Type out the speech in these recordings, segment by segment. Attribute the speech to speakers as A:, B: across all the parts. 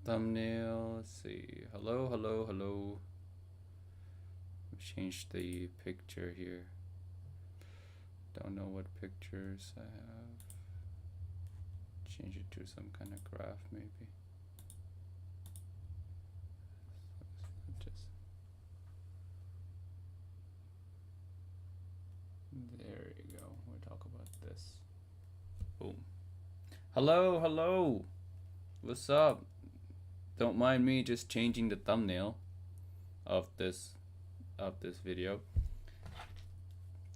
A: Thumbnail. Let's see. Hello, hello, hello. Change the picture here. Don't know what pictures I have. Change it to some kind of graph, maybe. Just there you go. We'll talk about this. Boom. Hello, hello. What's up? Don't mind me just changing the thumbnail of this video.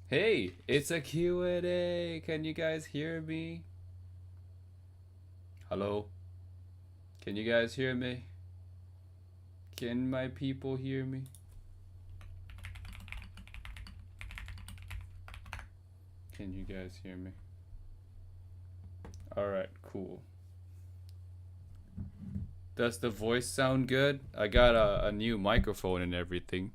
A: Hey, it's a Q&A. Can you guys hear me? Hello? Can you guys hear me? Can my people hear me? Can you guys hear me? Alright, cool. Does the voice sound good? I got a new microphone and everything.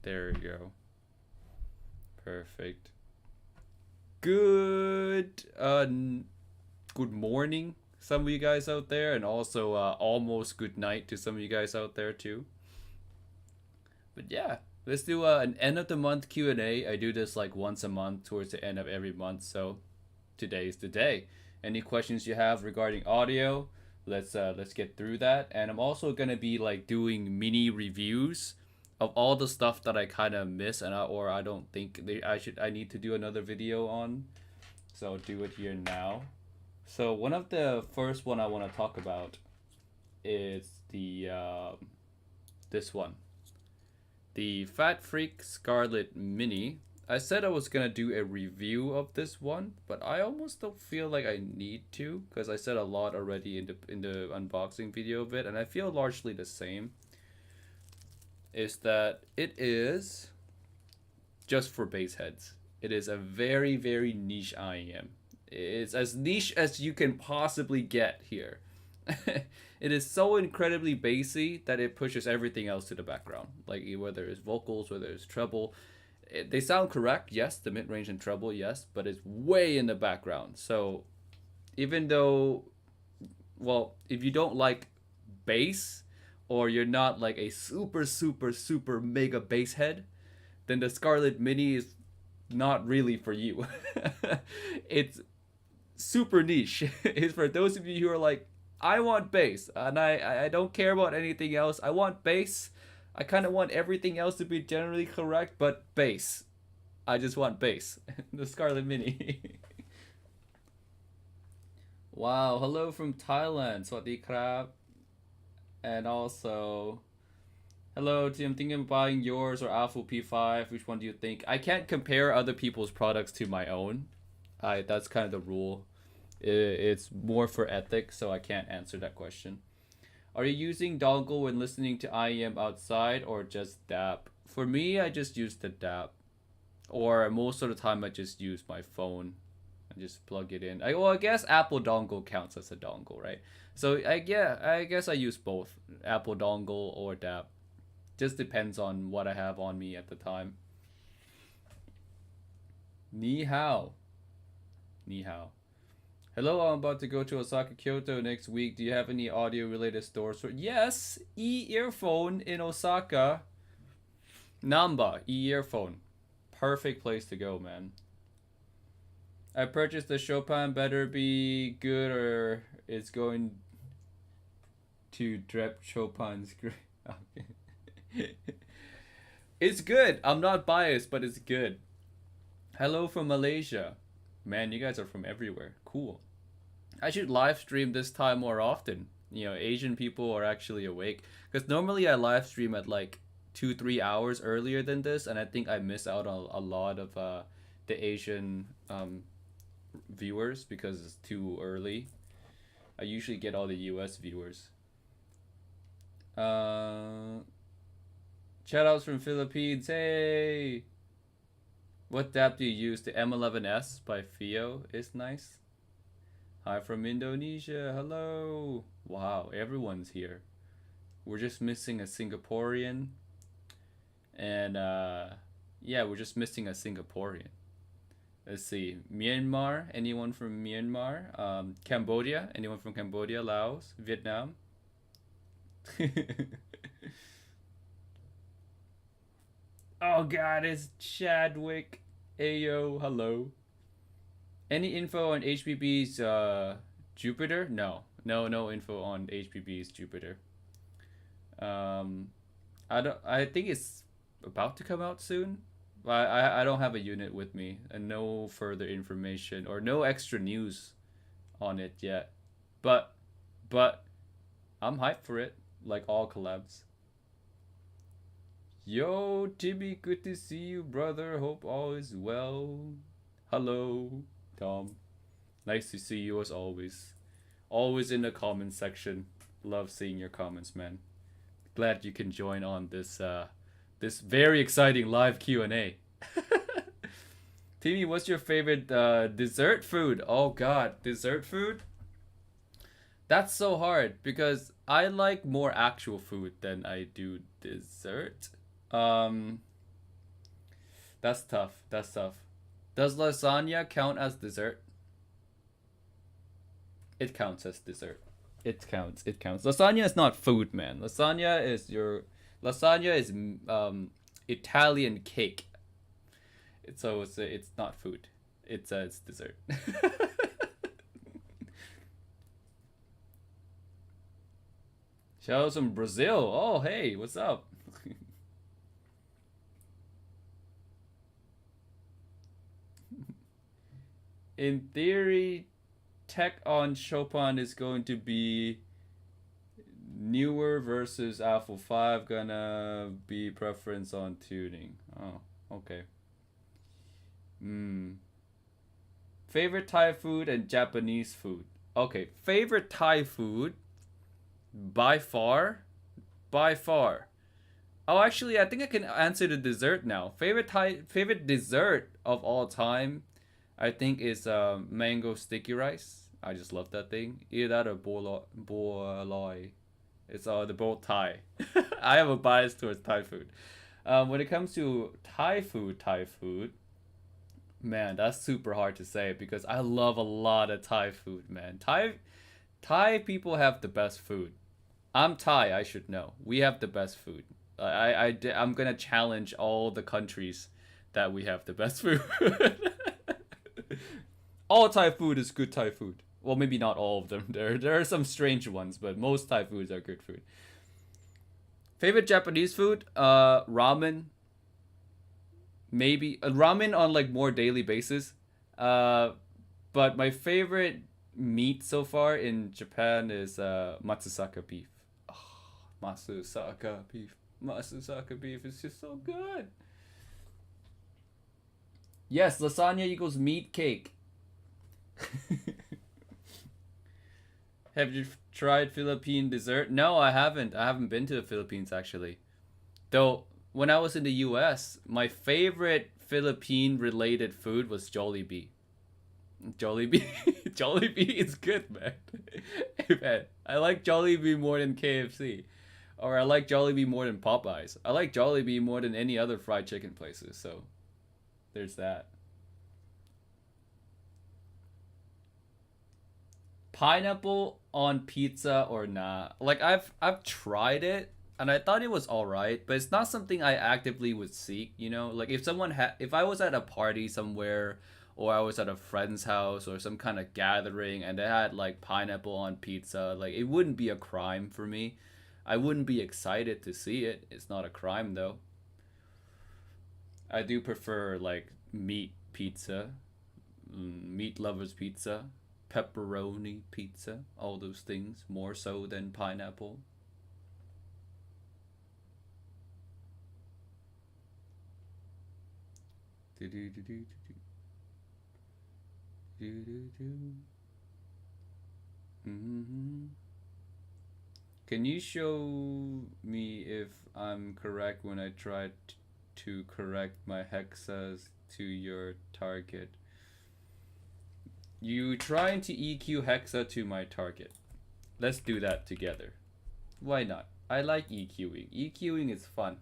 A: There we go. Perfect. Good morning, some of you guys out there, and also almost good night to some of you guys out there too. But yeah, let's do an end of the month Q&A. I do this like once a month towards the end of every month, so today is the day. Any questions you have regarding audio, let's get through that. And I'm also gonna be like doing mini reviews of all the stuff that I kind of miss or I don't think I need to do another video on. So I'll do it here now. So one of the first one I want to talk about is the this one, the Fat Freak Scarlet Mini. I said I was gonna do a review of this one, but I almost don't feel like I need to because I said a lot already in the unboxing video of it, and I feel largely the same. Is that it is just for bass heads. It is a very, very niche IEM. It's as niche as you can possibly get here. It is so incredibly bassy that it pushes everything else to the background. Like whether it's vocals, whether it's treble. They sound correct, yes, the mid-range and treble, yes, but it's way in the background. So even though, well, if you don't like bass, or you're not like a super super super mega bass head, then the Scarlet Mini is not really for you. It's super niche. It's for those of you who are like, I want bass and I don't care about anything else. I want bass. I kind of want everything else to be generally correct, but bass. I just want bass. The Scarlet Mini. Wow, hello from Thailand. Sawasdee krab. And also, hello, Tim. I'm thinking of buying yours or Alpha P5. Which one do you think? I can't compare other people's products to my own. That's kind of the rule. It's more for ethics, so I can't answer that question. Are you using dongle when listening to IEM outside or just DAP? For me, I just use the DAP. Or most of the time, I just use my phone and just plug it in. I guess Apple dongle counts as a dongle, right? So I guess I use both Apple dongle or DAP. Just depends on what I have on me at the time. Ni hao. Ni hao. Hello, I'm about to go to Osaka, Kyoto next week. Do you have any audio related stores? Yes, e-earphone in Osaka. Namba, e-earphone. Perfect place to go, man. I purchased the Chopin. Better be good or it's going to drip Chopin's grave. It's good. I'm not biased, but it's good. Hello from Malaysia. Man, you guys are from everywhere. Cool. I should live stream this time more often. You know, Asian people are actually awake. Because normally I live stream at like 2-3 hours earlier than this, and I think I miss out on a lot of the Asian viewers because it's too early. I usually get all the US viewers. Shoutouts from Philippines. Hey! What DAP do you use? The M11S by Fio is nice. Hi from Indonesia. Hello. Wow, everyone's here. We're just missing a Singaporean. And yeah, we're just missing a Singaporean. Let's see. Myanmar. Anyone from Myanmar? Cambodia. Anyone from Cambodia? Laos. Vietnam. Oh God, it's Chadwick. Ayo, hello. Any info on HPB's Jupiter? No info on HPB's Jupiter. I think it's about to come out soon. I don't have a unit with me and no further information or no extra news on it yet. But I'm hyped for it, like all collabs. Yo, Timmy, good to see you, brother. Hope all is well. Hello, Tom. Nice to see you as always. Always in the comments section. Love seeing your comments, man. Glad you can join on this this very exciting live Q&A. Timmy, what's your favorite dessert food? Oh God, dessert food? That's so hard because I like more actual food than I do dessert. Um, that's tough. That's tough. Does lasagna count as dessert? It counts as dessert. It counts. It counts. Lasagna is not food, man. Lasagna is Italian cake. It's not food. It's dessert. Shout out from Brazil. Oh hey, what's up? In theory, tech on Chopin is going to be newer versus Alpha 5 gonna be preference on tuning. Oh, okay. Favorite Thai food and Japanese food. Okay, favorite Thai food by far. Oh, actually, I think I can answer the dessert now. Favorite dessert of all time, I think is mango sticky rice. I just love that thing. Either that or boloi. It's the both Thai. I have a bias towards Thai food. When it comes to Thai food, man, that's super hard to say because I love a lot of Thai food, man. Thai people have the best food. I'm Thai, I should know. We have the best food. I'm gonna challenge all the countries that we have the best food. All Thai food is good Thai food. Well, maybe not all of them. There are some strange ones, but most Thai foods are good food. Favorite Japanese food? Ramen. Maybe ramen on like more daily basis. But my favorite meat so far in Japan is matsusaka beef. Oh, matsusaka beef. Matsusaka beef is just so good. Yes, lasagna equals meat cake. Have you tried Philippine dessert? No, I haven't. I haven't been to the Philippines actually. Though when I was in the US, my favorite Philippine related food was Jollibee. Jollibee Jollibee is good, man. Hey, man. I like Jollibee more than KFC. Or I like Jollibee more than Popeyes. I like Jollibee more than any other fried chicken places, so there's that. Pineapple on pizza or not? Like I've tried it and I thought it was all right, but it's not something I actively would seek. You know, like if I was at a party somewhere, or I was at a friend's house or some kind of gathering and they had like pineapple on pizza, like it wouldn't be a crime for me. I wouldn't be excited to see it. It's not a crime though. I do prefer like meat pizza, meat lovers pizza, pepperoni pizza, all those things more so than pineapple. Do do do do do do do. Mm-hmm. Can you show me if I'm correct when I try to correct my hexas to your target? You trying to EQ hexa to my target. Let's do that together. Why not? I like EQing. EQing is fun.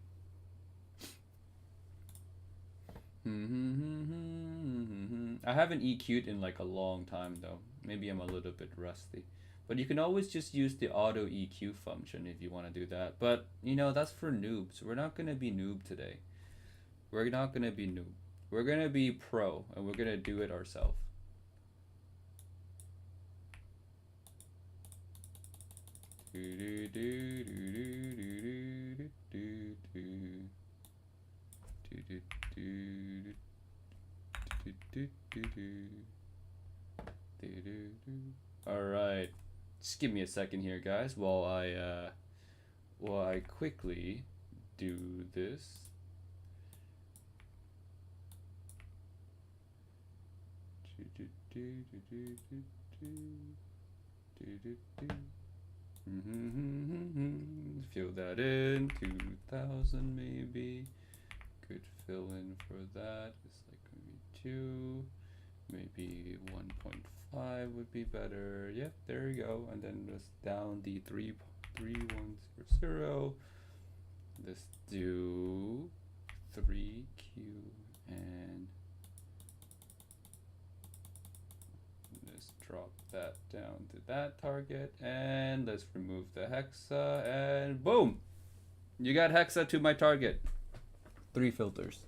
A: I haven't EQ'd in like a long time though. Maybe I'm a little bit rusty. But you can always just use the auto EQ function if you want to do that. But, you know, that's for noobs. We're not going to be noob today. We're not going to be noob. We're going to be pro, and we're going to do it ourselves. Alright. Just give me a second here, guys, while I quickly do this. Fill that in. 2,000 maybe. Could fill in for that. It's like maybe 2. Maybe 1.5 would be better. Yep, there you go. And then just down the 33100. Let's do 3Q and let's drop that down to that target, and let's remove the hexa, and boom! You got hexa to my target. 3 filters.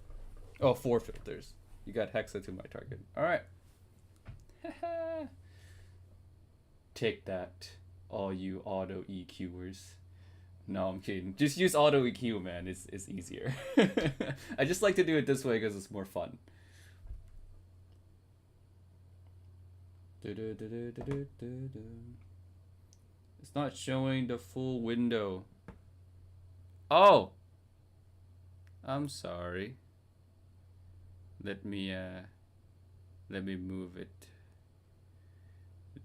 A: Oh, 4 filters. You got hexa to my target. Alright. Take that, all you auto EQers. No, I'm kidding. Just use auto EQ, man. It's easier. I just like to do it this way because it's more fun. It's not showing the full window. Oh! I'm sorry. Let me move it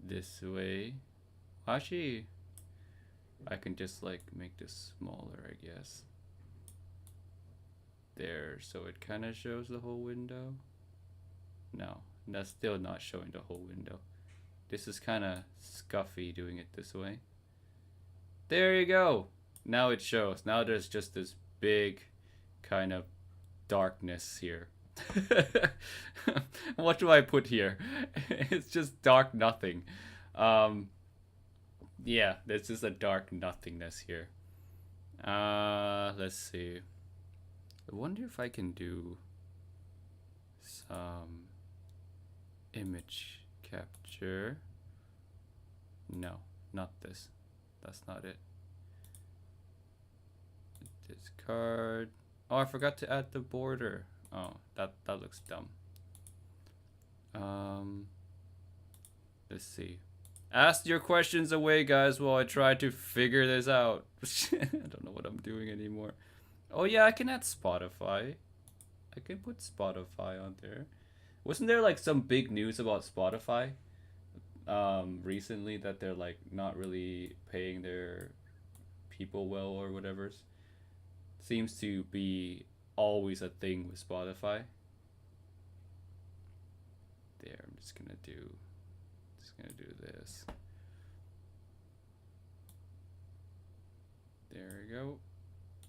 A: this way. Actually, I can just like make this smaller, I guess. There, so it kind of shows the whole window. No, that's still not showing the whole window. This is kind of scuffy doing it this way. There you go. Now it shows. Now there's just this big kind of darkness here. What do I put here? It's just dark nothing. Yeah, there's just a dark nothingness here. Let's see. I wonder if I can do some image capture. No, not this. That's not it. Discard. Oh, I forgot to add the border. Oh, that looks dumb. Let's see. Ask your questions away, guys, while I try to figure this out. I don't know what I'm doing anymore. Oh yeah, I can add Spotify. I can put Spotify on there. Wasn't there like some big news about Spotify recently that they're like not really paying their people well or whatever? Seems to be always a thing with Spotify. There, I'm just gonna do this. There we go.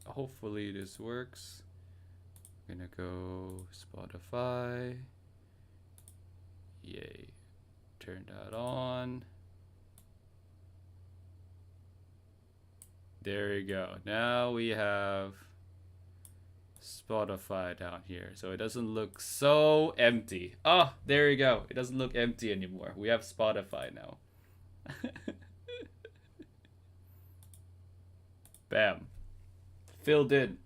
A: Hopefully this works. I'm gonna go Spotify. Yay. Turn that on. There you go. Now we have Spotify down here, so it doesn't look so empty. Oh, there you go. It doesn't look empty anymore. We have Spotify now. Bam. Filled in.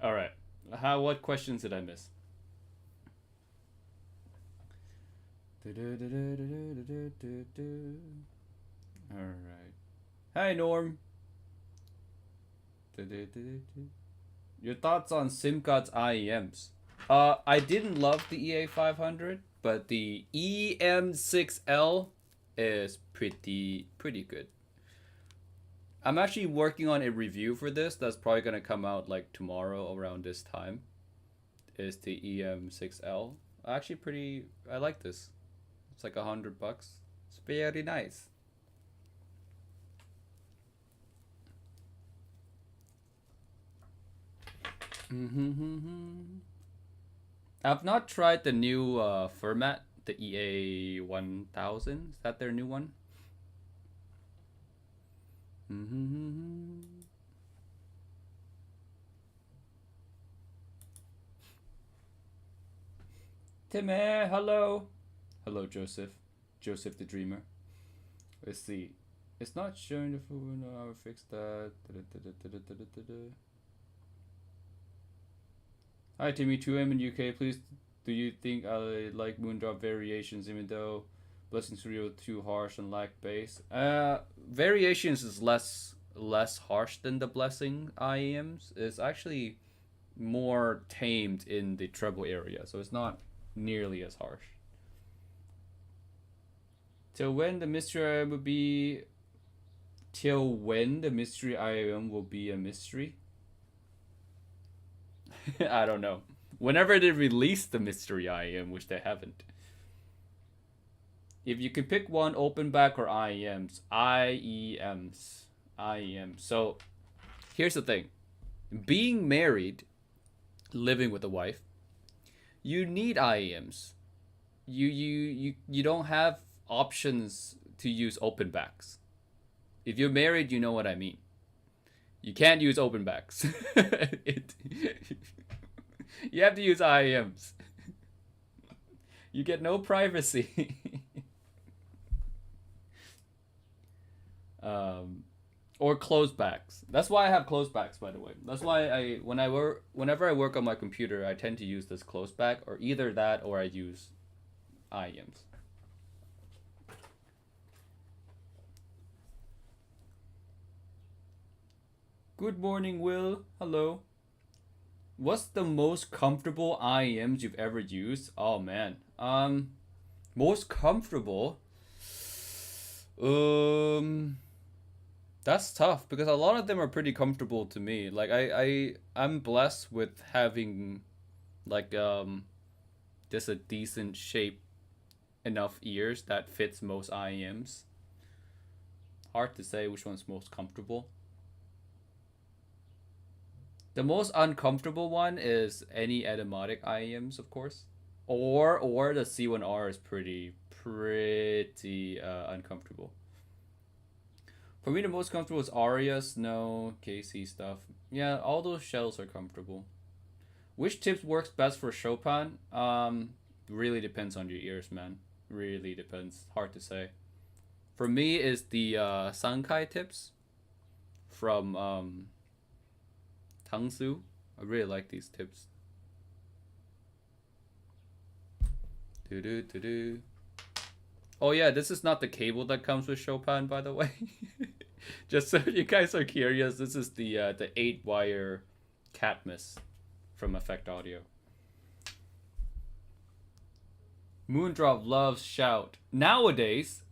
A: All right. What questions did I miss? All right. Hi, Norm. Your thoughts on SimCut's IEMs? I didn't love the EA500, but the EM6L is pretty good. I'm actually working on a review for this that's probably gonna come out like tomorrow around this time. Is the EM6L. Actually I like this. It's like $100. It's very nice. I've not tried the new format, the EA 1000. Is that their new one? Timmy, hello. Hello, Joseph. Joseph the Dreamer. Let's see. It's not showing the full window. I will fix that. Hi, Timmy. 2M in UK. Please, do you think I like Moondrop variations even though Blessings Real too harsh and lack bass? Variations is less harsh than the Blessing IEMs. It's actually more tamed in the treble area, so it's not nearly as harsh. Till when the mystery IM will be? Till when the mystery IM will be a mystery? I don't know. Whenever they release the mystery IM, which they haven't. If you can pick one, open back or IEMs. IEMs. So here's the thing. Being married, living with a wife, you need IEMs. You don't have options to use open backs. If you're married, you know what I mean. You can't use open backs. You have to use IEMs. You get no privacy. Or closed backs. That's why I have closed backs, by the way. That's why whenever I work on my computer, I tend to use this closed back, or either that or I use IEMs. Good morning, Will. Hello. What's the most comfortable IEMs you've ever used? Oh man. Most comfortable. That's tough because a lot of them are pretty comfortable to me. Like I'm blessed with having like just a decent shape enough ears that fits most IEMs. Hard to say which one's most comfortable. The most uncomfortable one is any edemotic IEMs, of course. Or the C1R is pretty uncomfortable. For me, the most comfortable is Aria, Snow, KC stuff. Yeah, all those shells are comfortable. Which tips works best for Chopin? Really depends on your ears, man. Really depends. Hard to say. For me, is the Sankai tips from Tangsu. I really like these tips. Oh yeah, this is not the cable that comes with Chopin, by the way. Just so you guys are curious, this is the 8-wire Catmus from Effect Audio. Moondrop loves Shout. Nowadays,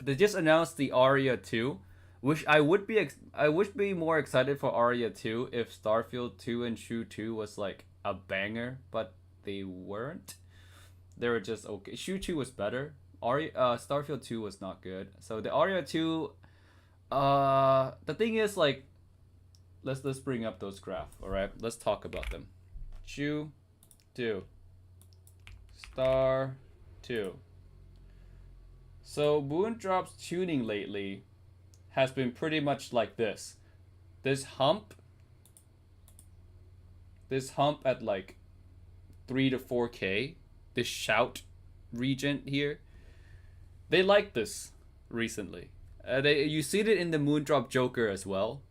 A: they just announced the Aria 2, which I would be more excited for Aria 2 if Starfield 2 and Shu 2 was like a banger, but they weren't. They were just okay. Shu 2 was better. Starfield 2 was not good. So the Aria 2, the thing is, like, let's bring up those graphs, all right? Let's talk about them. Shu 2, Star 2. So Moondrop's tuning lately has been pretty much like this. This hump at like 3 to 4K, this shout region here, they like this recently. You see it in the Moondrop Joker as well.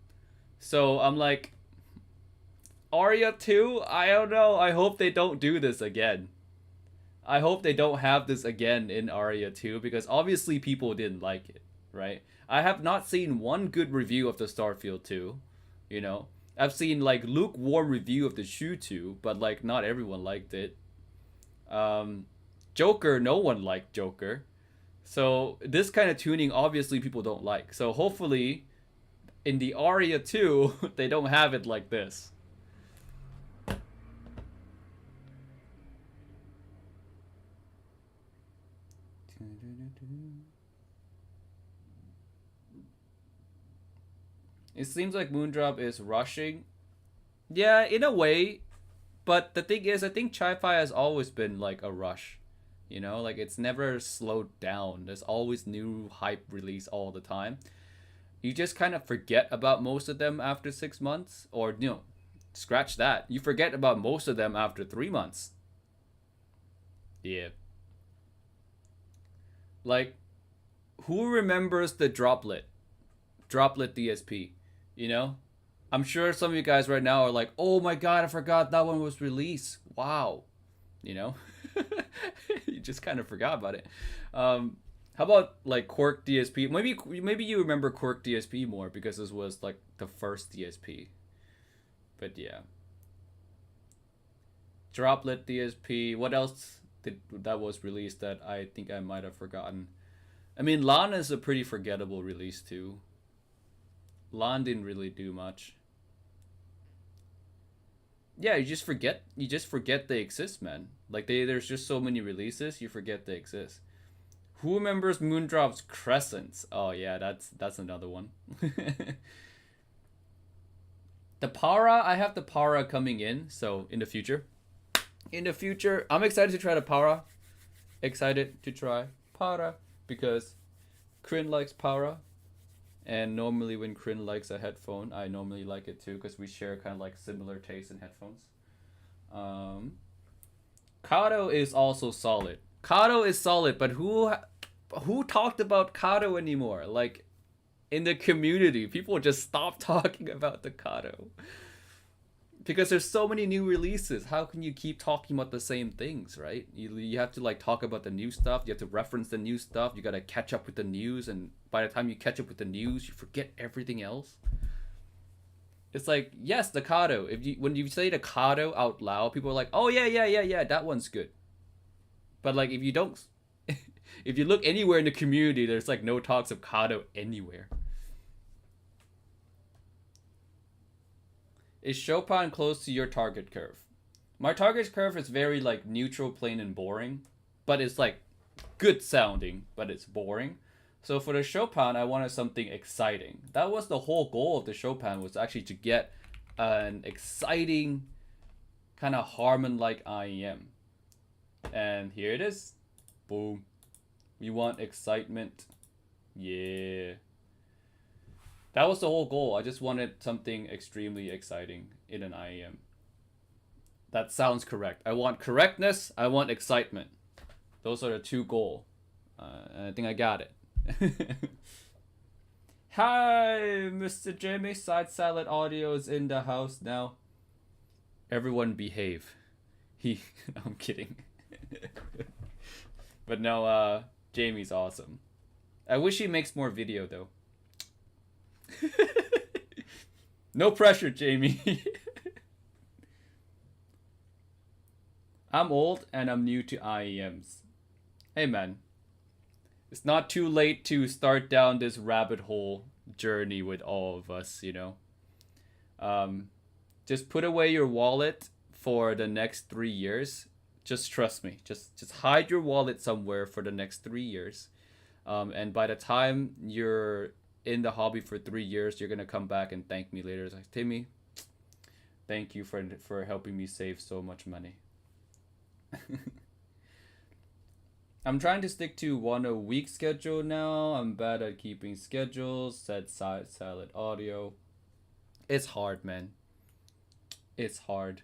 A: So I'm like, Aria 2, I don't know. I hope they don't do this again. I hope they don't have this again in Aria 2 because obviously people didn't like it, right? I have not seen one good review of the Starfield 2, you know. I've seen like lukewarm review of the Shu 2, but like not everyone liked it. Joker, no one liked Joker. So this kind of tuning obviously people don't like. So hopefully in the Aria 2 they don't have it like this. It seems like Moondrop is rushing. Yeah, in a way, But the thing is, I think Chi-Fi has always been like a rush. You know, like it's never slowed down. There's always new hype release all the time. You just kind of forget about most of them after 6 months, or scratch that. You forget about most of them after 3 months. Yeah. Like, who remembers the Droplet DSP? You know, I'm sure some of you guys right now are like, "Oh my god, I forgot that one was released." Wow, you know, you just kind of forgot about it. How about like Quark DSP? Maybe you remember Quark DSP more because this was like the first DSP. But yeah, Droplet DSP. What else that was released that I think I might have forgotten? I mean, LAN is a pretty forgettable release too. LAN didn't really do much. Yeah, you just forget. You just forget they exist, man. Like there's just so many releases, you forget they exist. Who remembers Moondrop's Crescents? Oh yeah, that's another one. The Para, I have the Para coming in, so in the future. In the future, I'm excited to try the Para. Excited to try Para because Kryn likes Para. And normally when Kryn likes a headphone, I normally like it too because we share kind of like similar tastes in headphones. Kato is also solid. Kato is solid, but who talked about Kato anymore? Like in the community, people just stopped talking about the Kato. Because there's so many new releases. How can you keep talking about the same things, right? You have to like talk about the new stuff. You have to reference the new stuff. You gotta catch up with the news, and by the time you catch up with the news, you forget everything else. It's like, yes, the Kato. When you say the Kato out loud, people are like, oh yeah, that one's good. But like if you don't, if you look anywhere in the community, there's like no talks of Kato anywhere. Is Chopin close to your target curve? My target curve is very like neutral, plain, and boring, but it's like good sounding, but it's boring. So for the Chopin, I wanted something exciting. That was the whole goal of the Chopin, was actually to get an exciting kind of Harmon-like IEM. And here it is. Boom. We want excitement. Yeah. That was the whole goal. I just wanted something extremely exciting in an IEM. That sounds correct. I want correctness. I want excitement. Those are the two goals. And I think I got it. Hi, Mr. Jamie. Side Salad Audio is in the house now. Everyone behave. I'm kidding. But no, Jamie's awesome. I wish he makes more video though. No pressure, Jamie. I'm old and I'm new to IEMs. Hey man, it's not too late to start down this rabbit hole journey with all of us, you know. Just put away your wallet for the next 3 years. Just trust me. Just hide your wallet somewhere for the next 3 years. And by the time you're in the hobby for 3 years, you're gonna come back and thank me later. It's like, Timmy, thank you for helping me save so much money. I'm trying to stick to 1 a week schedule now. I'm bad at keeping schedules. Said Side Salad Audio. It's hard, man. It's hard.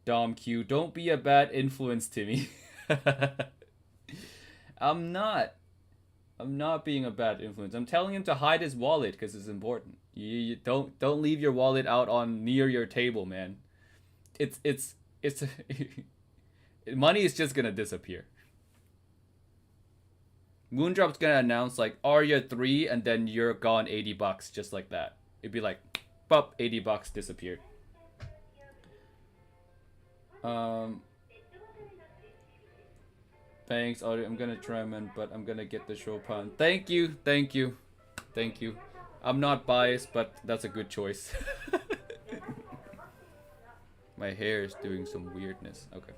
A: Dom Q, don't be a bad influence, Timmy. I'm not being a bad influence. I'm telling him to hide his wallet because it's important. You don't leave your wallet out on near your table, man. It's money is just gonna disappear. Moondrop's gonna announce like Arya 3 and then you're gone $80 just like that. It'd be like, pop, $80 disappeared. Thanks, Audio. I'm gonna try, man, but I'm gonna get the Chopin. Thank you. I'm not biased, but that's a good choice. My hair is doing some weirdness. Okay.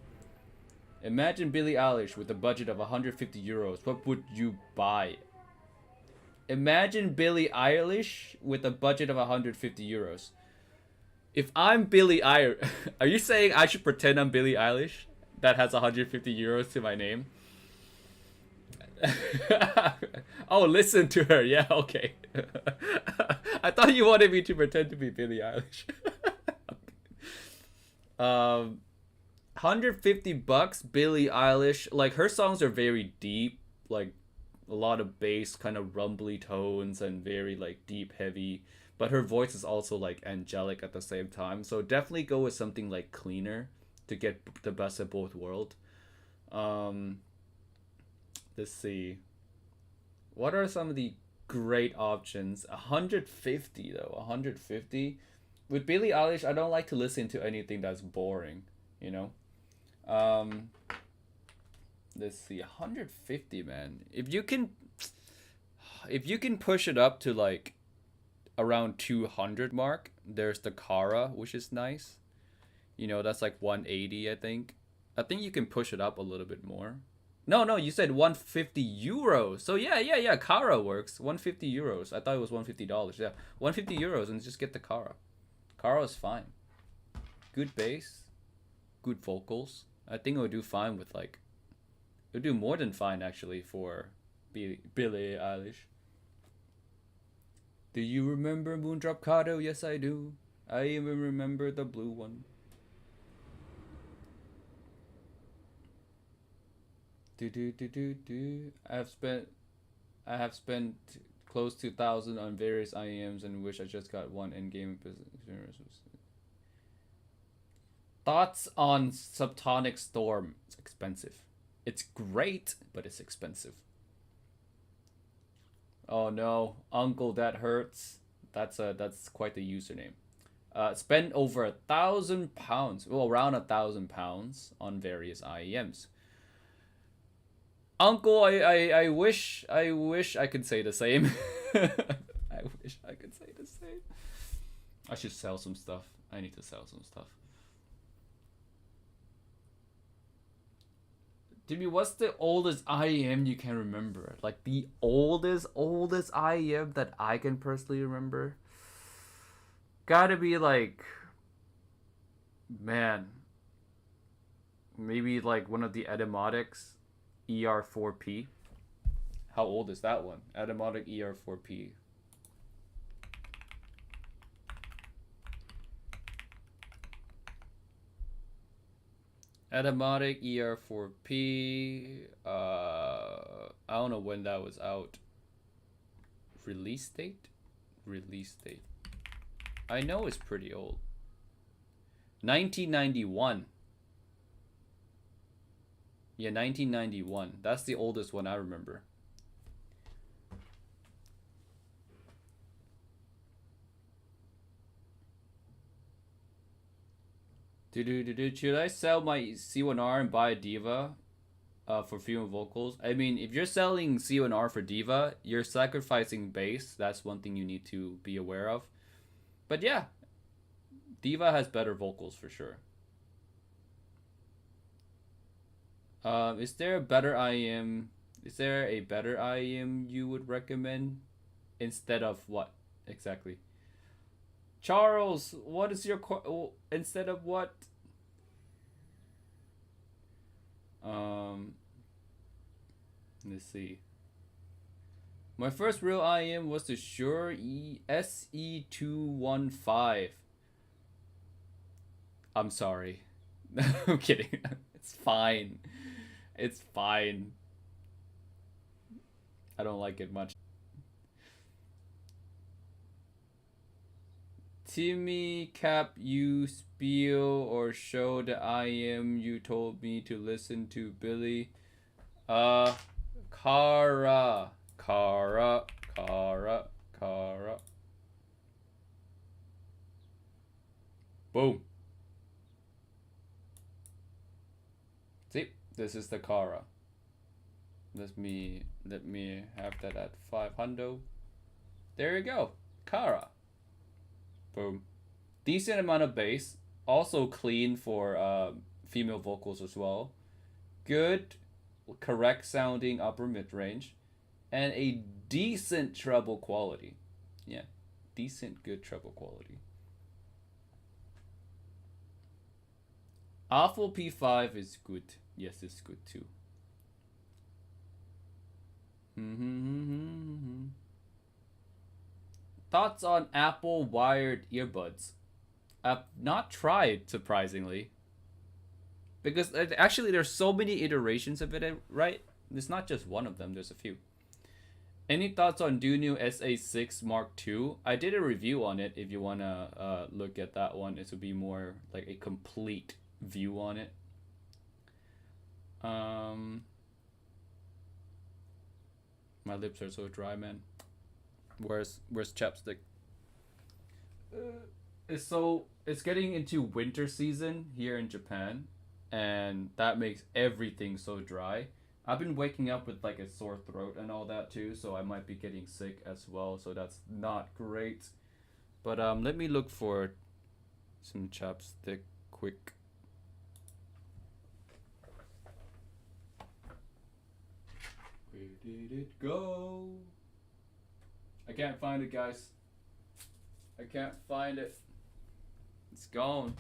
A: Imagine Billie Eilish with a budget of 150 euros. What would you buy? Imagine Billie Eilish with a budget of 150 euros. If I'm Billie Eilish, are you saying I should pretend I'm Billie Eilish? That has 150 euros to my name. Oh, listen to her. Yeah, okay. I thought you wanted me to pretend to be Billie Eilish. 150 bucks, Billie Eilish. Like her songs are very deep, like a lot of bass, kind of rumbly tones, and very like deep, heavy. But her voice is also like angelic at the same time. So definitely go with something like cleaner to get the best of both worlds. Um, let's see. What are some of the great options? 150 though. 150. With Billie Eilish, I don't like to listen to anything that's boring, you know? Um let's see. 150, man. If you can push it up to like around 200 mark, there's the Kara, which is nice. That's like 180, I think. I think you can push it up a little bit more. No, no, you said 150 euros. So yeah, Kara works. 150 euros. I thought it was $150. Yeah, 150 euros and just get the Kara. Kara is fine. Good bass, good vocals. I think it would do fine with like, it would do more than fine actually for Billie Eilish. Do you remember Moondrop Kato? Yes, I do. I even remember the blue one. Do do do do do. I have spent close to 1,000 on various IEMs and wish I just got one in game business. Thoughts on Subtonic Storm? It's expensive. It's great, but it's expensive. Oh no, Uncle, that hurts. That's quite the username. Spend over £1,000, well, around £1,000 on various IEMs. Uncle, I wish I could say the same. I wish I could say the same. I should sell some stuff. I need to sell some stuff. Jimmy, what's the oldest IEM you can remember? Like the oldest IEM that I can personally remember? Gotta be like, man, maybe like one of the Etymotics, ER4P. How old is that one? Etymotic ER4P. Etymotic ER4P. I don't know when that was out. Release date? Release date. I know it's pretty old. 1991. Yeah, 1991. That's the oldest one I remember. Should I sell my C1R and buy a Diva for female vocals? I mean, if you're selling C1R for Diva, you're sacrificing bass. That's one thing you need to be aware of. But yeah, Diva has better vocals for sure. Is there a better IEM? Is there a better IEM you would recommend instead of what exactly? Charles, what is your instead of what? Let's see. My first real IEM was the Shure SE215. I'm sorry. I'm kidding. It's fine. It's fine. I don't like it much. Timmy, Cap, you spiel or show the IEM you told me to listen to, Billy. Kara. Boom. See, this is the Kara. Let me have that at 500. There you go, Kara. Boom. Decent amount of bass. Also clean for female vocals as well. Good, correct sounding upper mid range, and a decent treble quality. Yeah, decent, good treble quality. Apple P5 is good. Yes, it's good too. Thoughts on Apple wired earbuds? I've not tried, surprisingly. Because actually there's so many iterations of it, right? There's not just one of them, there's a few. Any thoughts on Dunu SA6 Mark II? I did a review on it. If you want to look at that one, it would be more like a complete view on it. My lips are so dry, man. Where's chapstick? It's getting into winter season here in Japan, and that makes everything so dry. I've been waking up with like a sore throat and all that too, so I might be getting sick as well, so that's not great. But let me look for some chapstick quick. Where did it go? I can't find it, guys. I can't find it. It's gone.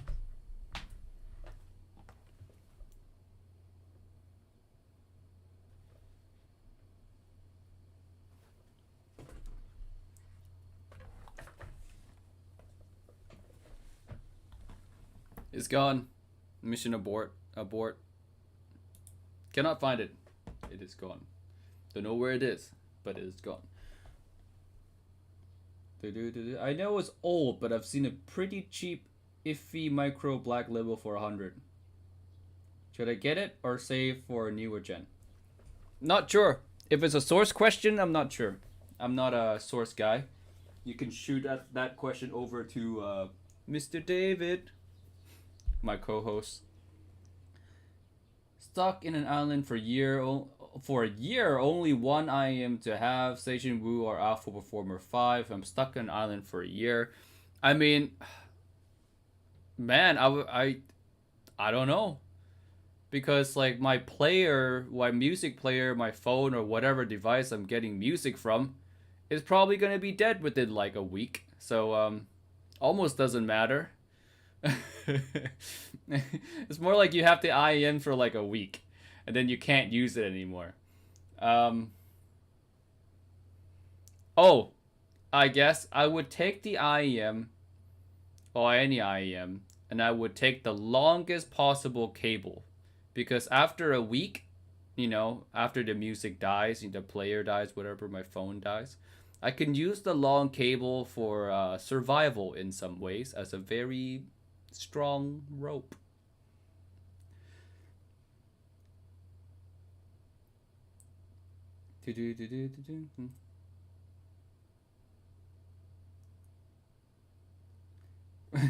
A: It's gone. Mission abort. Abort. Cannot find it. It is gone. Don't know where it is, but it is gone. I know it's old, but I've seen a pretty cheap iffy micro black label for 100. Should I get it or save for a newer gen? Not sure. If it's a source question, I'm not sure. I'm not a source guy. You can shoot that question over to Mr. David, my co-host. Stuck in an island for a year, only one IEM to have. Station Wu or Alpha Performer 5. I'm stuck in an island for a year. I mean, man, I don't know. Because like my music player, my phone or whatever device I'm getting music from is probably going to be dead within like a week. So almost doesn't matter. It's more like you have the IEM for like a week and then you can't use it anymore. Oh, I guess I would take the IEM or any IEM and I would take the longest possible cable, because after a week, you know, after the music dies, the player dies, whatever, my phone dies, I can use the long cable for survival in some ways as a very strong rope.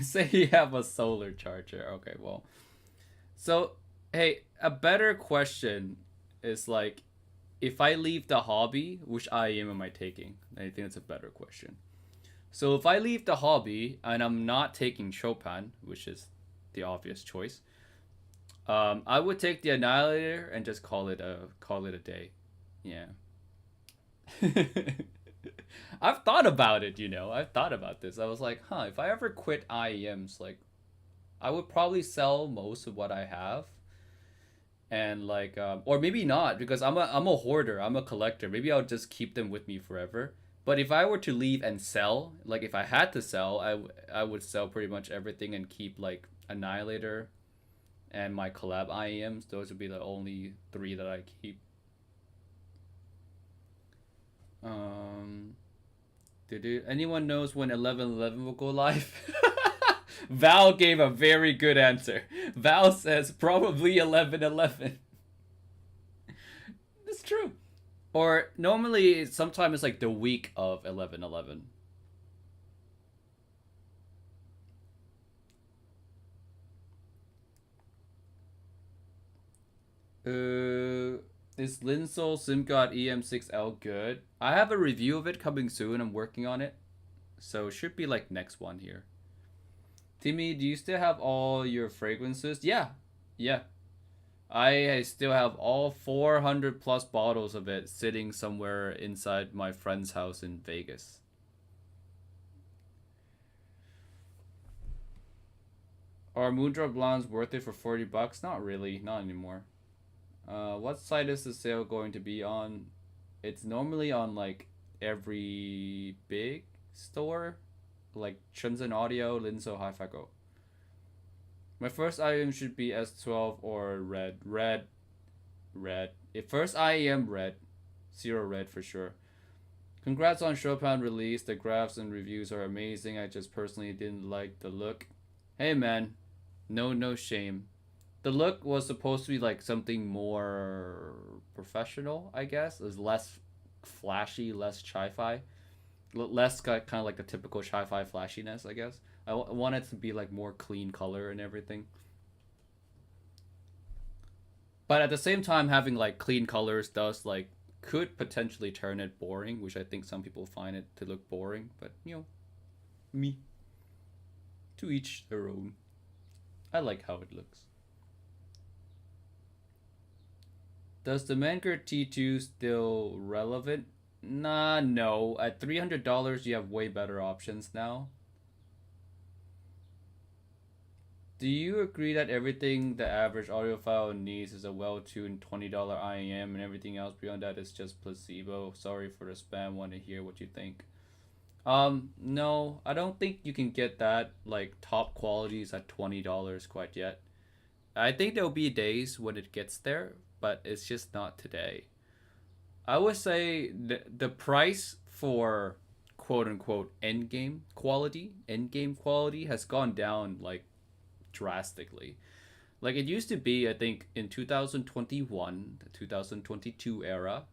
A: Say you have a solar charger. Okay, well. So, hey, a better question is like, if I leave the hobby, which IEM am I taking? I think that's a better question. So if I leave the hobby and I'm not taking Chopin, which is the obvious choice, I would take the Annihilator and just call it a day. Yeah. I've thought about it, I've thought about this. I was like, if I ever quit IEMs, like, I would probably sell most of what I have. And like, or maybe not, because I'm a hoarder. I'm a collector. Maybe I'll just keep them with me forever. But if I were to leave and sell, like if I had to sell, I would sell pretty much everything and keep like Annihilator and my collab IEMs. Those would be the only 3 that I keep. Anyone knows when 1111 will go live? Val gave a very good answer. Val says probably 1111. It's true. Or normally, sometimes it's like the week of 1111. Is Linsol SimGod EM6L good? I have a review of it coming soon. I'm working on it. So it should be like next one here. Timmy, do you still have all your fragrances? Yeah. I still have all 400 plus bottles of it sitting somewhere inside my friend's house in Vegas. Are Moondrop Blondes worth it for 40 bucks? Not really, not anymore. What site is the sale going to be on? It's normally on like every big store, like Shenzhen Audio, Linso, Hi-Fi Go. My first item should be S12 or red. Red. If first IEM red, zero red for sure. Congrats on Chopin release. The graphs and reviews are amazing. I just personally didn't like the look. Hey man, no shame. The look was supposed to be like something more professional, I guess. It was less flashy, less sci-fi, less kind of like the typical sci-fi flashiness, I guess. I wanted to be like more clean color and everything. But at the same time, having like clean colors does like could potentially turn it boring, which I think some people find it to look boring. But you know, me, to each their own. I like how it looks. Does the Mancur T2 still relevant? Nah, no. At $300, you have way better options now. Do you agree that everything the average audiophile needs is a well-tuned $20 IEM and everything else beyond that is just placebo? Sorry for the spam. Want to hear what you think. No, I don't think you can get that like top qualities at $20 quite yet. I think there'll be days when it gets there, but it's just not today. I would say the price for quote unquote end game quality has gone down like drastically. Like it used to be, I think in 2021, the 2022 era,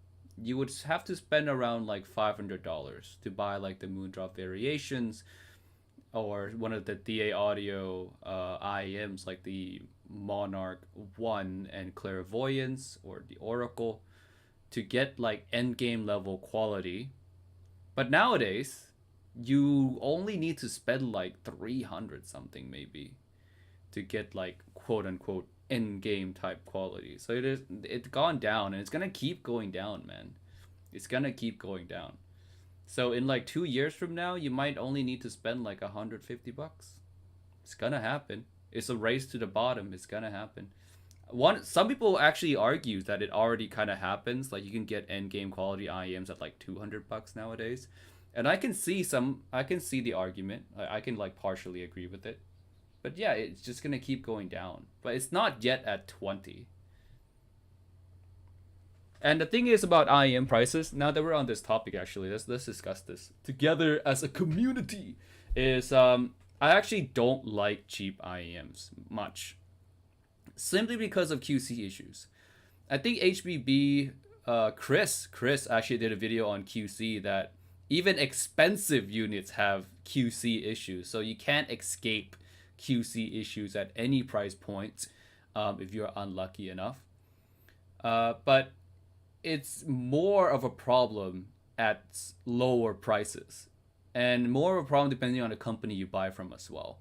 A: you would have to spend around like $500 to buy like the Moondrop variations or one of the DA Audio IEMs like the Monarch 1 and Clairvoyance or the Oracle to get like end game level quality. But nowadays, you only need to spend like 300 something maybe to get like quote unquote end game type quality. So it's gone down and it's gonna keep going down, man. It's gonna keep going down. So in like 2 years from now, you might only need to spend like 150 bucks. It's gonna happen. It's a race to the bottom. It's gonna happen. Some people actually argue that it already kind of happens. Like you can get end game quality IEMs at like 200 bucks nowadays, and I can see the argument. I can like partially agree with it. But yeah, it's just gonna keep going down. But it's not yet at 20. And the thing is about IEM prices, now that we're on this topic actually, let's discuss this together as a community. Is I actually don't like cheap IEMs much. Simply because of QC issues. I think HBB Chris actually did a video on QC that even expensive units have QC issues. So you can't escape QC issues at any price point if you're unlucky enough. But it's more of a problem at lower prices and more of a problem depending on the company you buy from as well.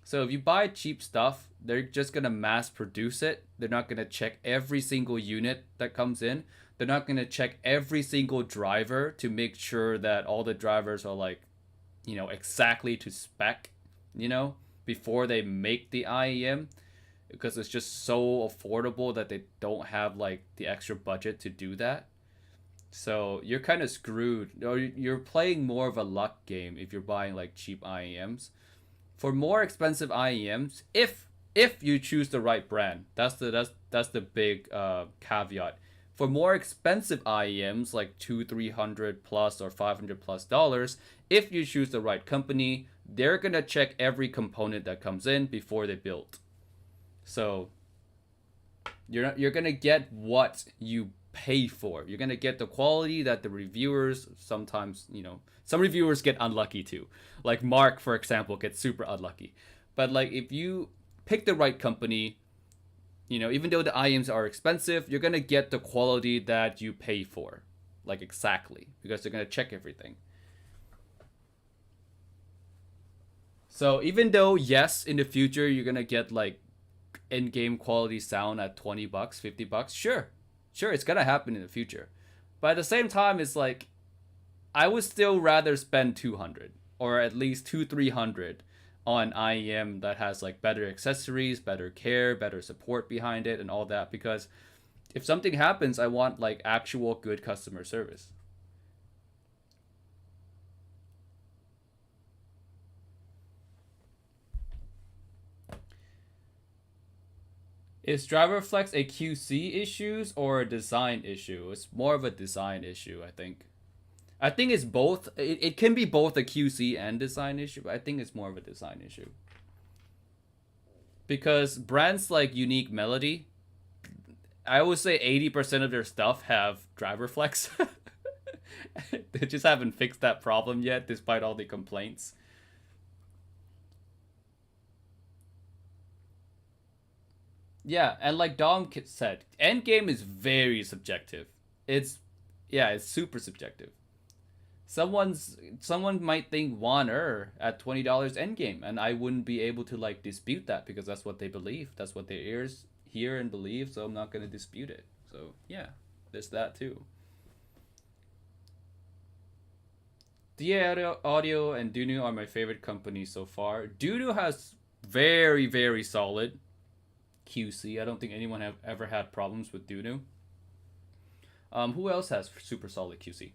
A: So if you buy cheap stuff, they're just going to mass produce it. They're not going to check every single unit that comes in. They're not going to check every single driver to make sure that all the drivers are like, exactly to spec, before they make the IEM, because it's just so affordable that they don't have like the extra budget to do that. So you're kind of screwed, or you're playing more of a luck game if you're buying like cheap IEMs. For more expensive IEMs, if you choose the right brand, that's the big caveat. For more expensive IEMs like $200-300 plus or $500 plus dollars, if you choose the right company, they're gonna check every component that comes in before they build. So you're gonna get what you pay for. You're gonna get the quality that the reviewers sometimes, some reviewers get unlucky too. Like Mark, for example, gets super unlucky. But like if you pick the right company, even though the IEMs are expensive, you're gonna get the quality that you pay for, like exactly, because they're gonna check everything. So even though yes, in the future you're gonna get like in-game quality sound at 20 bucks, 50 bucks, sure, it's gonna happen in the future. But at the same time, it's like, I would still rather spend 200 or at least 200-300 on IEM that has like better accessories, better care, better support behind it, and all that. Because if something happens, I want like actual good customer service. Is DriverFlex a QC issues or a design issue? It's more of a design issue, I think. I think it's both. It can be both a QC and design issue, but I think it's more of a design issue. Because brands like Unique Melody, I would say 80% of their stuff have DriverFlex. They just haven't fixed that problem yet, despite all the complaints. Yeah, and like Dom said, endgame is very subjective. It's yeah, it's super subjective. Someone might think Wanner at $20 endgame, and I wouldn't be able to like dispute that because that's what they believe. That's what their ears hear and believe. So I'm not gonna dispute it. So yeah, there's that too. DA Audio and Dunu are my favorite companies so far. Dunu has very solid QC. I don't think anyone have ever had problems with Dunu. Who else has super solid QC?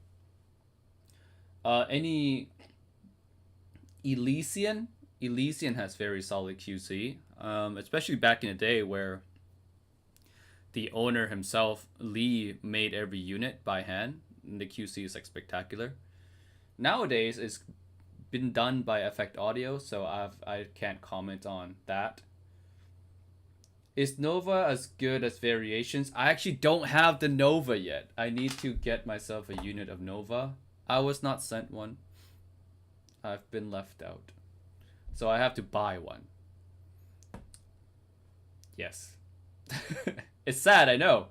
A: Any Elysian? Elysian has very solid QC, especially back in the day where the owner himself, Lee, made every unit by hand. And the QC is like spectacular. Nowadays, it's been done by Effect Audio, so I can't comment on that. Is Nova as good as Variations? I actually don't have the Nova yet. I need to get myself a unit of Nova. I was not sent one. I've been left out. So I have to buy one. Yes. It's sad, I know.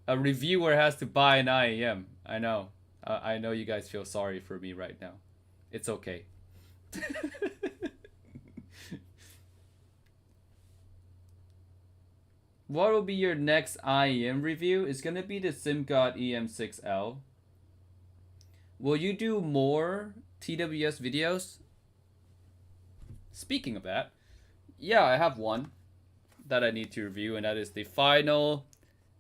A: A reviewer has to buy an IEM. I know. I know you guys feel sorry for me right now. It's okay. What will be your next IEM review? It's gonna be the SimGod EM6L. Will you do more TWS videos? Speaking of that, yeah, I have one that I need to review, and that is the final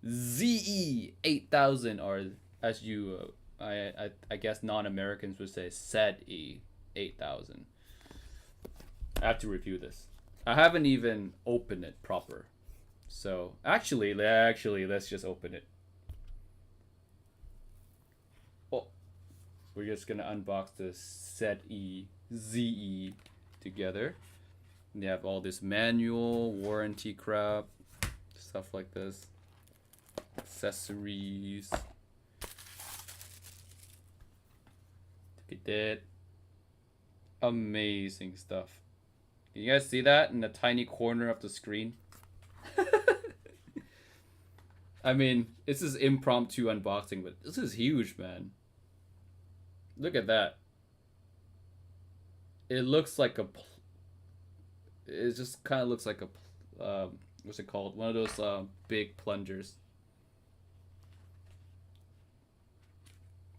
A: ZE8000, or as you, I guess non-Americans would say, ZE8000. I have to review this. I haven't even opened it proper. So actually, let's just open it. Oh, we're just gonna unbox the ZE together. And they have all this manual, warranty crap, stuff like this, accessories. Look at that. Amazing stuff. Can you guys see that in the tiny corner of the screen? I mean, this is impromptu unboxing, but this is huge, man. Look at that. It looks like a... It just kind of looks like a... what's it called? One of those big plungers.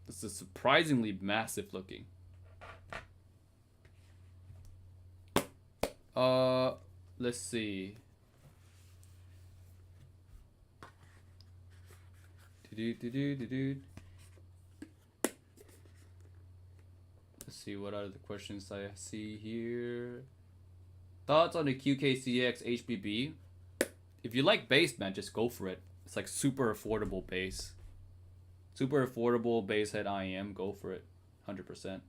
A: This is surprisingly massive looking. Let's see. Let's see what are the questions I see here. Thoughts on the QKCX HBB? If you like bass, man, just go for it. It's like super affordable bass. Super affordable bass head IEM. Go for it. 100%.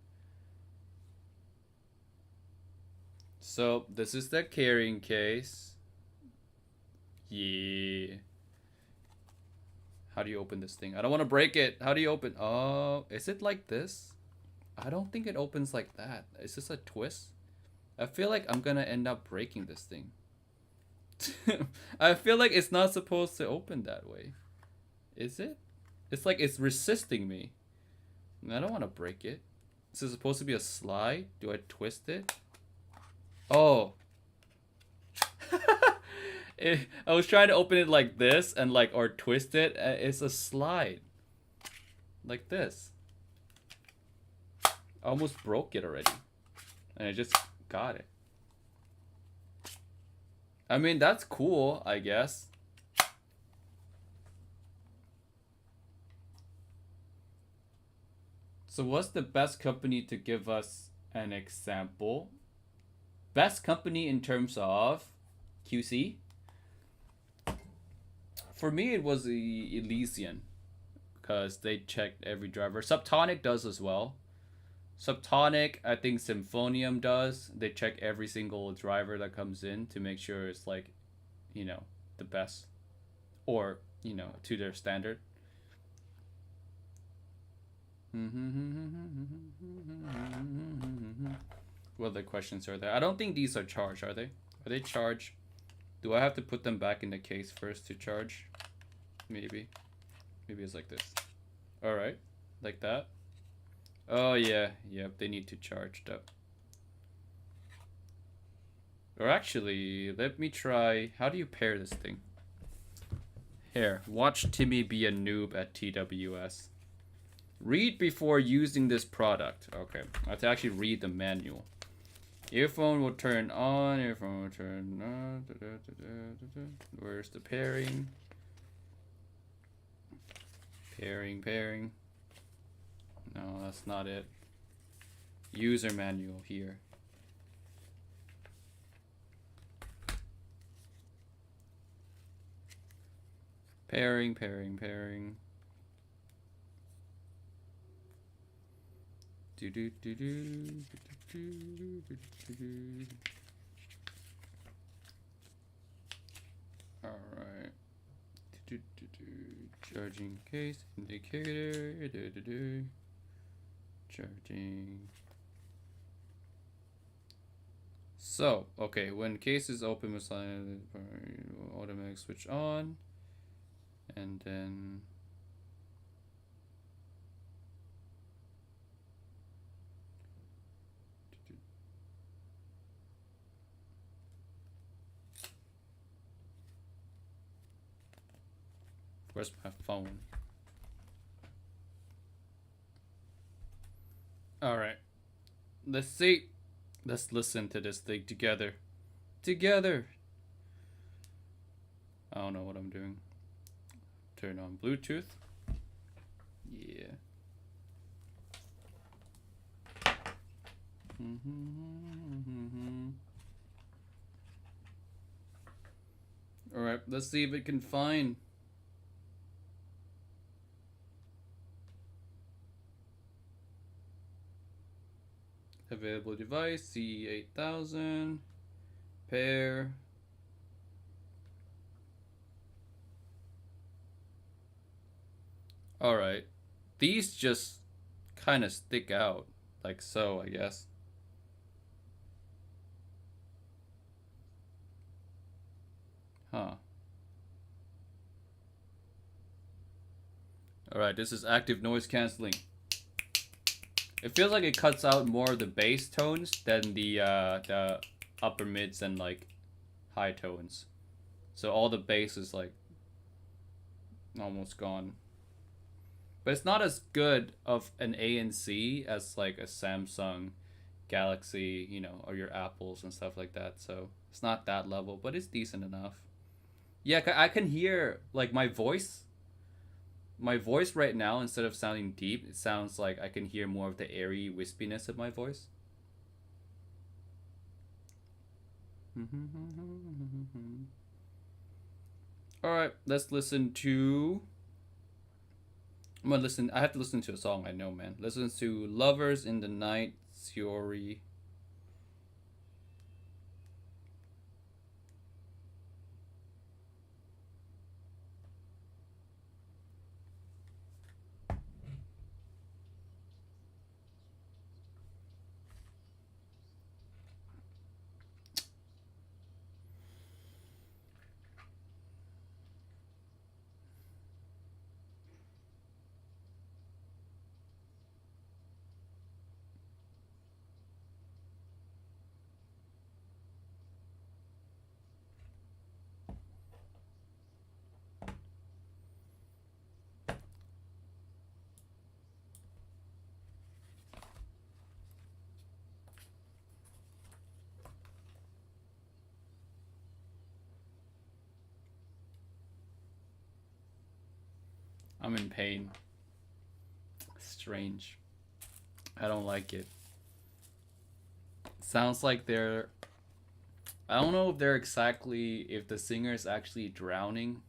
A: So this is the carrying case. Yeah. How do you open this thing? I don't want to break it. How do you open? Oh, is it like this? I don't think it opens like that. Is this a twist? I feel like I'm gonna end up breaking this thing. I feel like it's not supposed to open that way. Is it? It's like it's resisting me. I don't want to break it. This is supposed to be a slide. Do I twist it? Oh. I was trying to open it like this and like, or twist it. It's a slide. Like this. I almost broke it already. And I just got it. I mean, that's cool, I guess. So what's the best company to give us an example? Best company in terms of QC? For me, it was the Elysian because they checked every driver. Subtonic does as well. Subtonic, I think Symphonium does. They check every single driver that comes in to make sure it's like, you know, the best or, you know, to their standard. What other questions are there? I don't think these are charged, are they? Are they charged? Do I have to put them back in the case first to charge? Maybe. Maybe it's like this. Alright. Like that. Oh yeah. Yep, they need to charge up. Or actually, let me try. How do you pair this thing? Here, watch Timmy be a noob at TWS. Read before using this product. Okay, I have to actually read the manual. Earphone will turn on. Earphone will turn on. Where's the pairing? Pairing. No, that's not it. User manual here. Pairing. Alright. Charging case indicator. Charging. So, okay, when case is open, automatic switch on. And then where's my phone? Alright. Let's see. Let's listen to this thing together. Together. I don't know what I'm doing. Turn on Bluetooth. Yeah. Alright, let's see if it can find. Available device, C8000. Pair. Alright. These just kind of stick out. Like so, I guess. Huh. Alright, this is active noise canceling. It feels like it cuts out more of the bass tones than the upper mids and like high tones. So all the bass is like almost gone. But it's not as good of an ANC as like a Samsung Galaxy, you know, or your Apples and stuff like that. So it's not that level, but it's decent enough. Yeah, I can hear like my voice right now, instead of sounding deep, it sounds like I can hear more of the airy wispiness of my voice. Alright, let's listen to... I have to listen to a song, I know, man. Listen to Lovers in the Night, Siori. I'm in pain. Strange. I don't like it. Sounds like they're... I don't know if they're exactly... if the singer is actually drowning.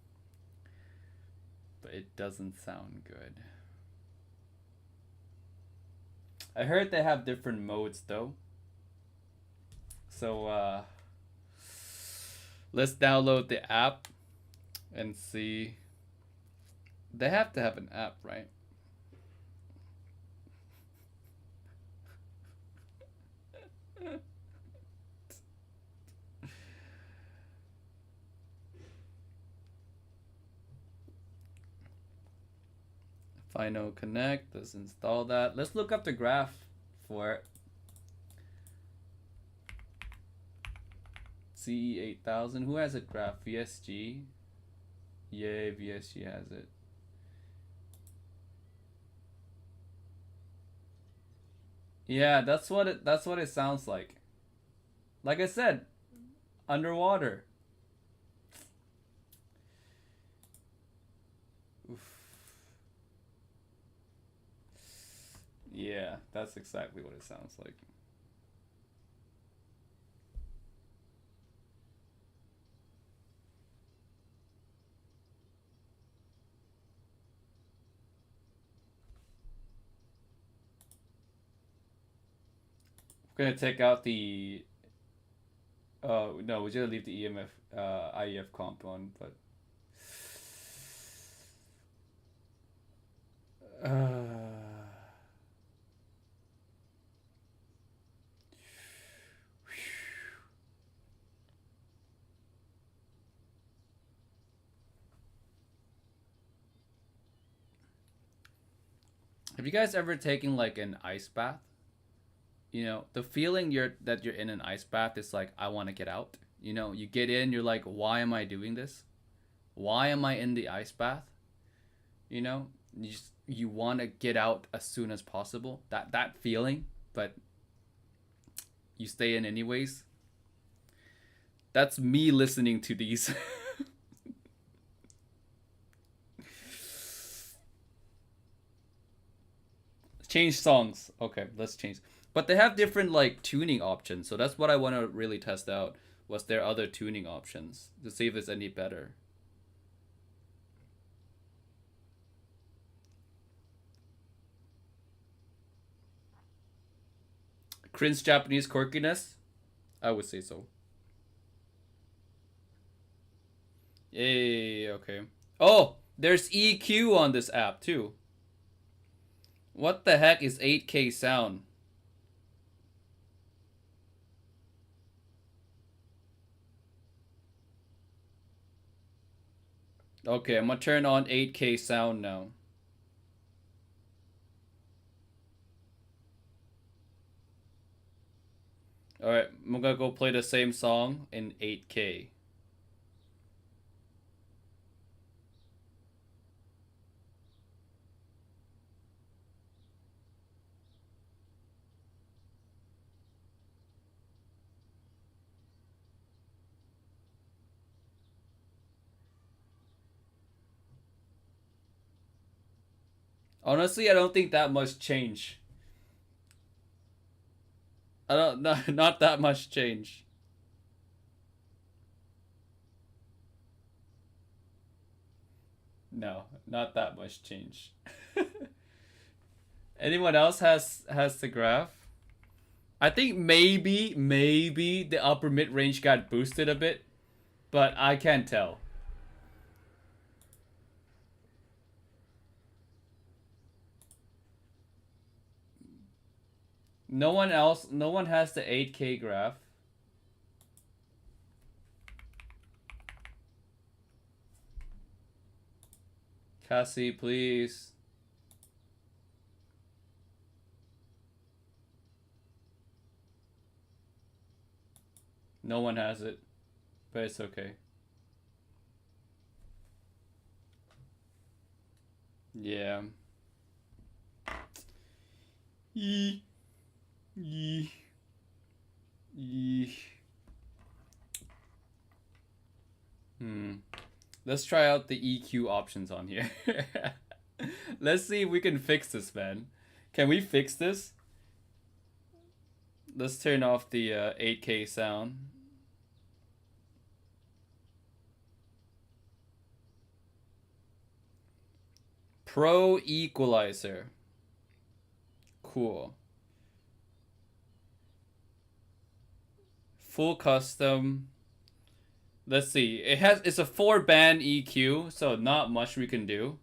A: But it doesn't sound good. I heard they have different modes though. So let's download the app and see. They have to have an app, right? Final Connect, let's install that. Let's look up the graph for it. CE8000, who has a graph? VSG? Yay, VSG has it. Yeah, that's what it sounds like. Like I said, underwater. Oof. Yeah, that's exactly what it sounds like. We're gonna take out the... Oh, no, we're gonna leave the EMF, IEF comp on, but... Have you guys ever taken like an ice bath? You know, the feeling that you're in an ice bath is like, I want to get out. You know, you get in, you're like, why am I doing this? Why am I in the ice bath? You know, you want to get out as soon as possible. That feeling, but you stay in anyways. That's me listening to these. Change songs. Okay, let's change. But they have different like tuning options, so that's what I want to really test out. Was there other tuning options to see if it's any better? Cringe Japanese quirkiness? I would say so. Yay, okay. Oh, there's EQ on this app too. What the heck is 8K sound? Okay, I'm gonna turn on 8K sound now. Alright, I'm gonna go play the same song in 8K. Honestly, I don't think that much change. I don't not that much change. No, not that much change. Anyone else has the graph? I think maybe the upper mid range got boosted a bit, but I can't tell. No one has the 8K graph. Cassie, please. No one has it, but it's okay. Yeah. Yee. Yee. Yee. Let's try out the EQ options on here. Let's see if we can fix this, man. Can we fix this? Let's turn off the 8K sound. Pro equalizer. Cool. Full custom. Let's see. It's a 4-band EQ, so not much we can do.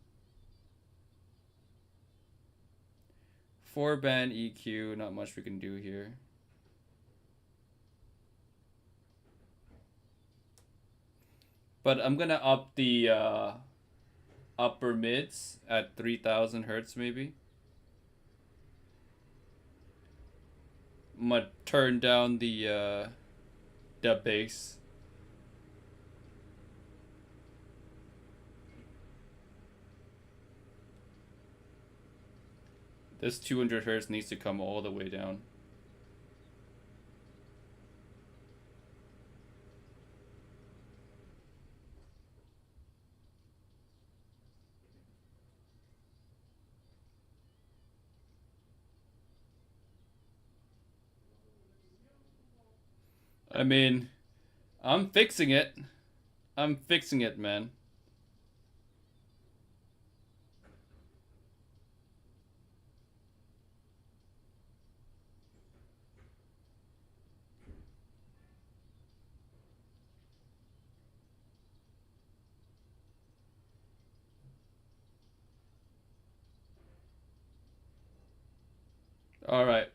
A: 4-band EQ, not much we can do here. But I'm gonna up the upper mids at 3000 hertz maybe. I'm gonna turn down the bass. This 200 hertz needs to come all the way down. I mean, I'm fixing it. I'm fixing it, man. All right.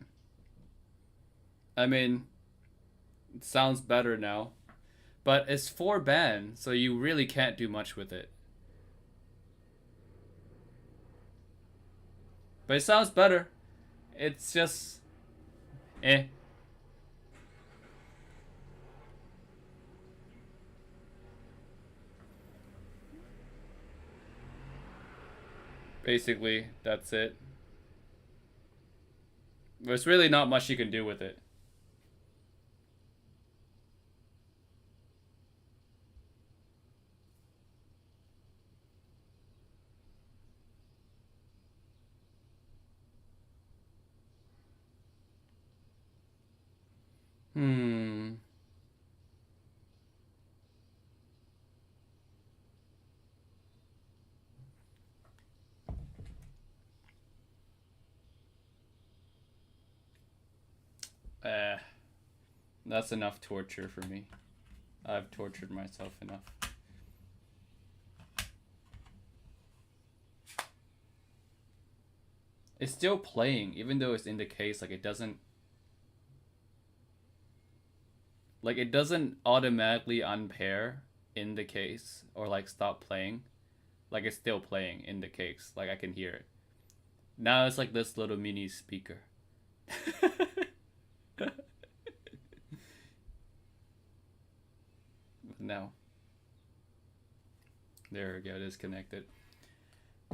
A: I mean, it sounds better now. But it's 4-band, so you really can't do much with it. But it sounds better. It's just... eh. Basically, that's it. There's really not much you can do with it. That's enough torture for me. I've tortured myself enough. It's still playing, even though it's in the case. Like, it doesn't automatically unpair in the case or like stop playing. Like, it's still playing in the case. Like, I can hear it. Now it's like this little mini speaker. No. There we go, disconnected.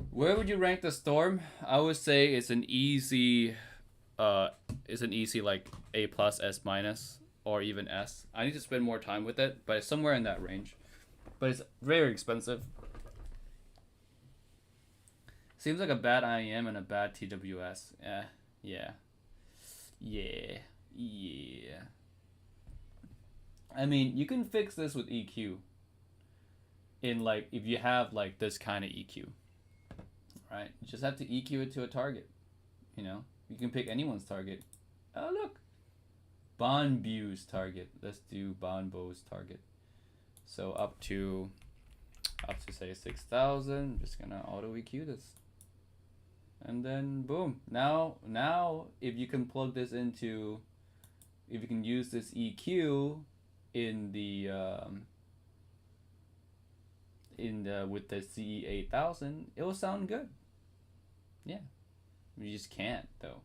A: Where would you rank the Storm? I would say it's an easy like A plus, S minus, or even S. I need to spend more time with it, but it's somewhere in that range. But it's very expensive. Seems like a bad IEM and a bad TWS. Yeah. I mean, you can fix this with EQ. In like, if you have like this kind of EQ, right? You just have to EQ it to a target. You know, you can pick anyone's target. Oh look, Bonbu's target. Let's do Bonbo's target. So up to say 6,000. Just gonna auto EQ this, and then boom. Now if you can plug this into, if you can use this EQ in the with the CE8000, it will sound good. Yeah, you just can't though.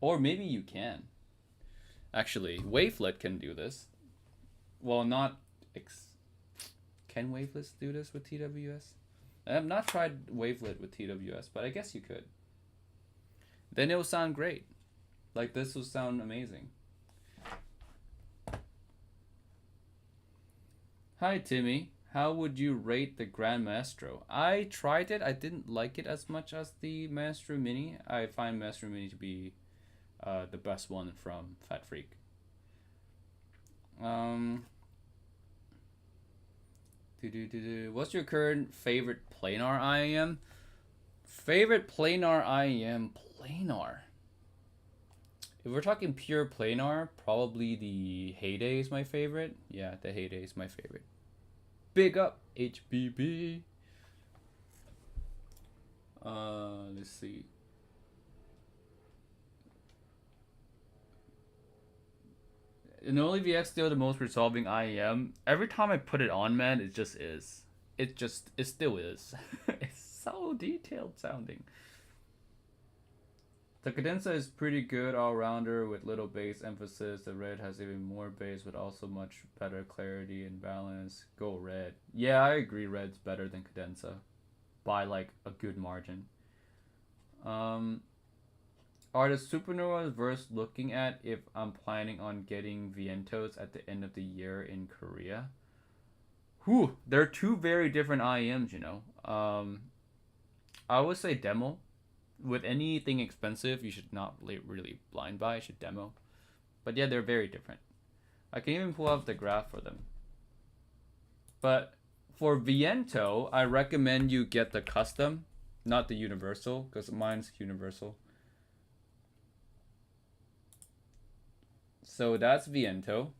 A: Or maybe you can. Actually, Wavelet can do this. Well, not can Wavelet do this with TWS? I have not tried Wavelet with TWS, but I guess you could. Then it will sound great. Like, this will sound amazing. Hi Timmy, How would you rate the Grand Maestro? I tried it. I didn't like it as much as the Maestro Mini. I find Maestro Mini to be the best one from Fat Freak. What's your current favorite planar IEM? Favorite planar IEM? Planar. If we're talking pure planar, probably the Heyday is my favorite. Yeah, the Heyday is my favorite. Big up HBB. Let's see. And only VX still the most resolving IEM. Every time I put it on, man, it just is. It still is. It's so detailed sounding. The cadenza is pretty good all-rounder with little bass emphasis. The red has even more bass but also much better clarity and balance. Go red. Yeah, I agree red's better than cadenza by like a good margin. Are the supernovas worth looking at if I'm planning on getting Vientos at the end of the year in Korea? Whew, they're two very different IEMs, you know. I would say demo. With anything expensive, you should not really blind buy. You should demo. But yeah, they're very different. I can even pull up the graph for them. But for Viento, I recommend you get the custom, not the universal, because mine's universal. So that's Viento.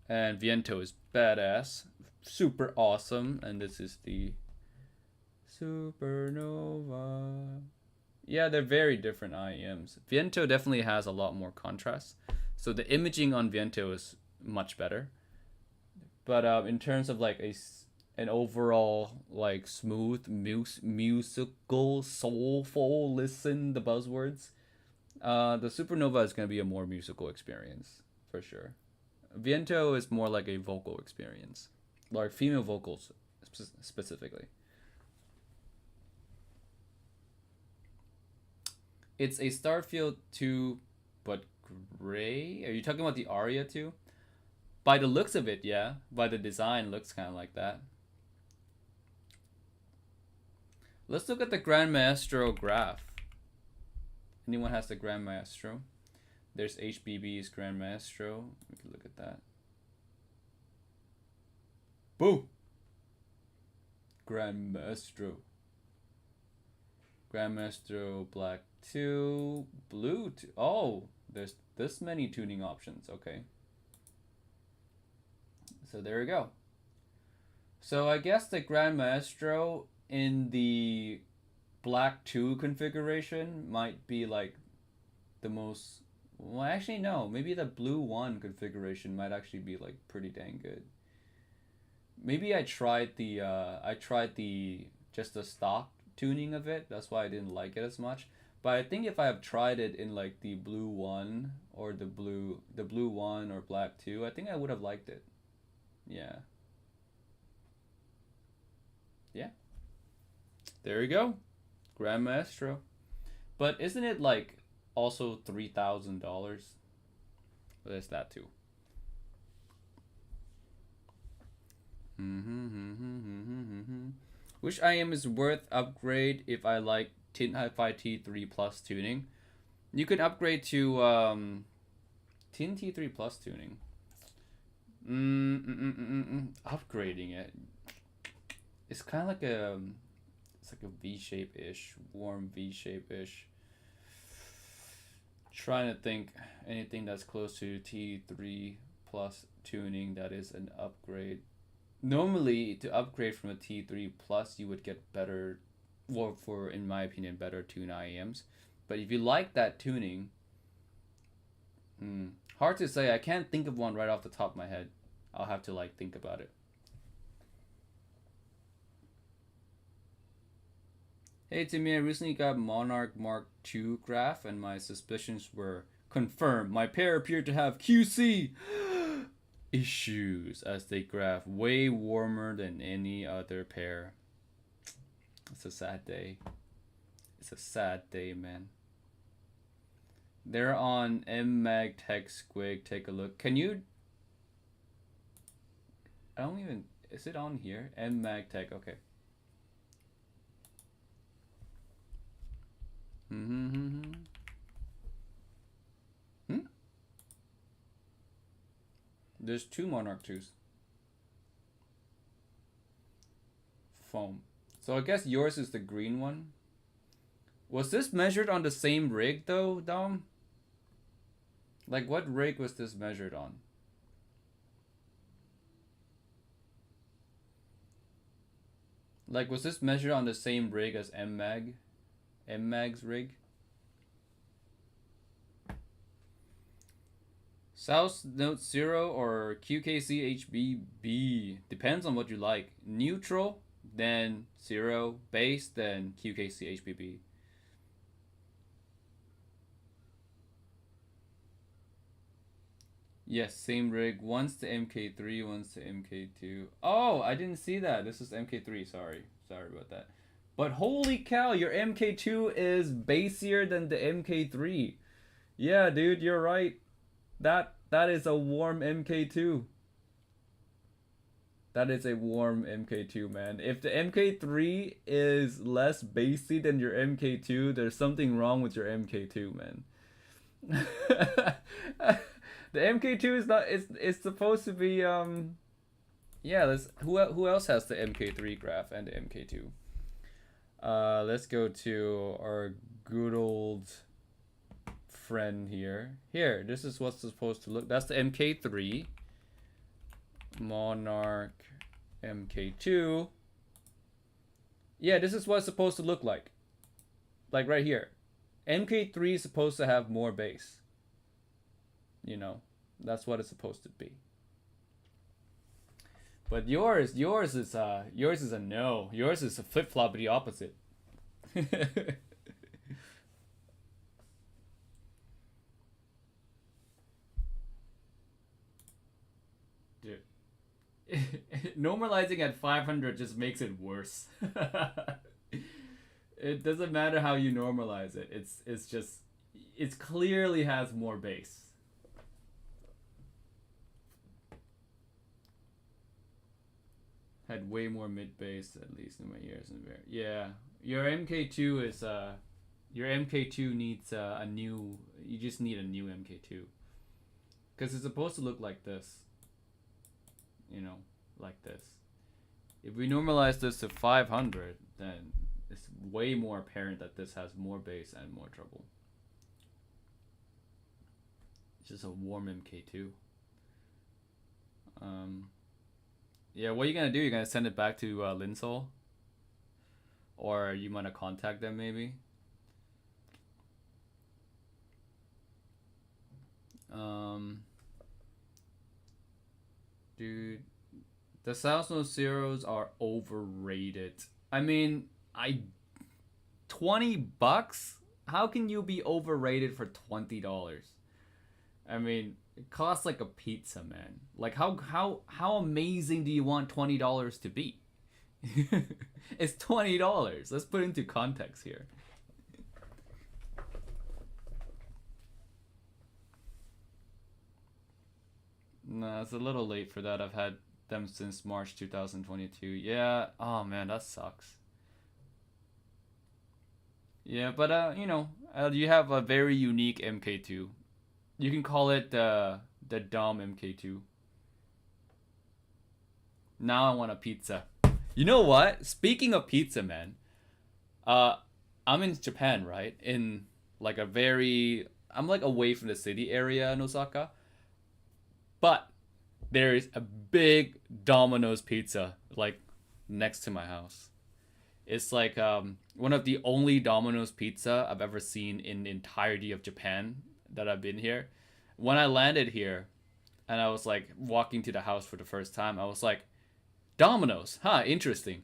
A: And Viento is badass. Super awesome. And this is the Supernova. Yeah, they're very different IEMs. Viento definitely has a lot more contrast. So the imaging on Viento is much better. But in terms of like an overall like smooth musical soulful listen, the buzzwords, the Supernova is going to be a more musical experience for sure. Viento is more like a vocal experience, like female vocals specifically. It's a Starfield 2, but gray. Are you talking about the Aria 2? By the looks of it, yeah. By the design, looks kind of like that. Let's look at the Grand Maestro graph. Anyone has the Grand Maestro? There's HBB's Grand Maestro. We can look at that. Boo! Grand Maestro. Grand Maestro Black 2, Blue 2. Oh, there's this many tuning options. Okay. So there we go. So I guess the Grand Maestro in the Black 2 configuration might be like the most... Well, actually, no. Maybe the Blue 1 configuration might actually be like pretty dang good. Maybe I tried just the stock tuning of it. That's why I didn't like it as much. But I think if I have tried it in like the Blue 1 or the Blue 1 or Black 2, I think I would have liked it. Yeah. Yeah. There you go. Grand Maestro. But isn't it like also $3,000? Well, there's that too. Which IM is worth upgrade if I like Tint Hi-Fi T3 Plus tuning? You can upgrade to Tint T3 Plus tuning. Upgrading it. It's kind of like it's like a V-shape-ish, warm V-shape-ish. Trying to think anything that's close to T3 Plus tuning that is an upgrade. Normally, to upgrade from a T3 Plus, you would get better, well, for, in my opinion, better tune IEMs. But if you like that tuning, hard to say. I can't think of one right off the top of my head. I'll have to like think about it. Hey Timmy, I recently got Monarch Mark II graph and my suspicions were confirmed. My pair appeared to have QC issues as they graph way warmer than any other pair. It's a sad day. It's a sad day, man. They're on MMag Tech Squig. Take a look. Can you... I don't even... Is it on here? MMag Tech. Okay. Hmm. There's two Monarch 2s. Foam. So I guess yours is the green one. Was this measured on the same rig though, Dom? Like what rig was this measured on? Like was this measured on the same rig as MMag's rig? South Note 0 or QKCHBB. Depends on what you like. Neutral, then 0. Bass, then QKCHBB. Yes, same rig. One's the MK3, one's the MK2. Oh, I didn't see that. This is MK3. Sorry about that. But holy cow, your MK2 is bassier than the MK3. Yeah, dude, you're right. That is a warm MK2. That is a warm MK2, man. If the MK3 is less bassy than your MK2, there's something wrong with your MK2, man. The MK2 is not. It's supposed to be. Yeah. Who else has the MK3 graph and the MK2? Let's go to our good old friend here. Here, this is what's supposed to look. That's the MK3. Monarch MK2. Yeah, this is what it's supposed to look like. Like right here. MK3 is supposed to have more bass. You know, that's what it's supposed to be. But yours is a no. Yours is a flip-flop, the opposite. Dude. Normalizing at 500 just makes it worse. It doesn't matter how you normalize it. It's just it clearly has more bass. Had way more mid bass at least in my ears. Yeah, your MK2 is your MK2 needs a new. You just need a new MK2 because it's supposed to look like this. You know, like this. If we normalize this to 500, then it's way more apparent that this has more bass and more treble. It's just a warm MK2. Yeah, what are you gonna do? You're gonna send it back to Linsol? Or you wanna contact them maybe? Dude, the South Note Zeros are overrated. I mean, $20? How can you be overrated for $20? I mean, it costs like a pizza, man. Like how amazing do you want $20 to be? It's $20. Let's put it into context here. Nah, it's a little late for that. I've had them since March 2022. Yeah. Oh man, that sucks. Yeah, but you know, you have a very unique MK2. You can call it the Dom MK2. Now I want a pizza. You know what? Speaking of pizza, man. I'm in Japan, right? In like I'm like away from the city area in Osaka. But there is a big Domino's pizza like next to my house. It's like one of the only Domino's pizza I've ever seen in the entirety of Japan that I've been here. When I landed here and I was like walking to the house for the first time, I was like, Domino's, huh, interesting.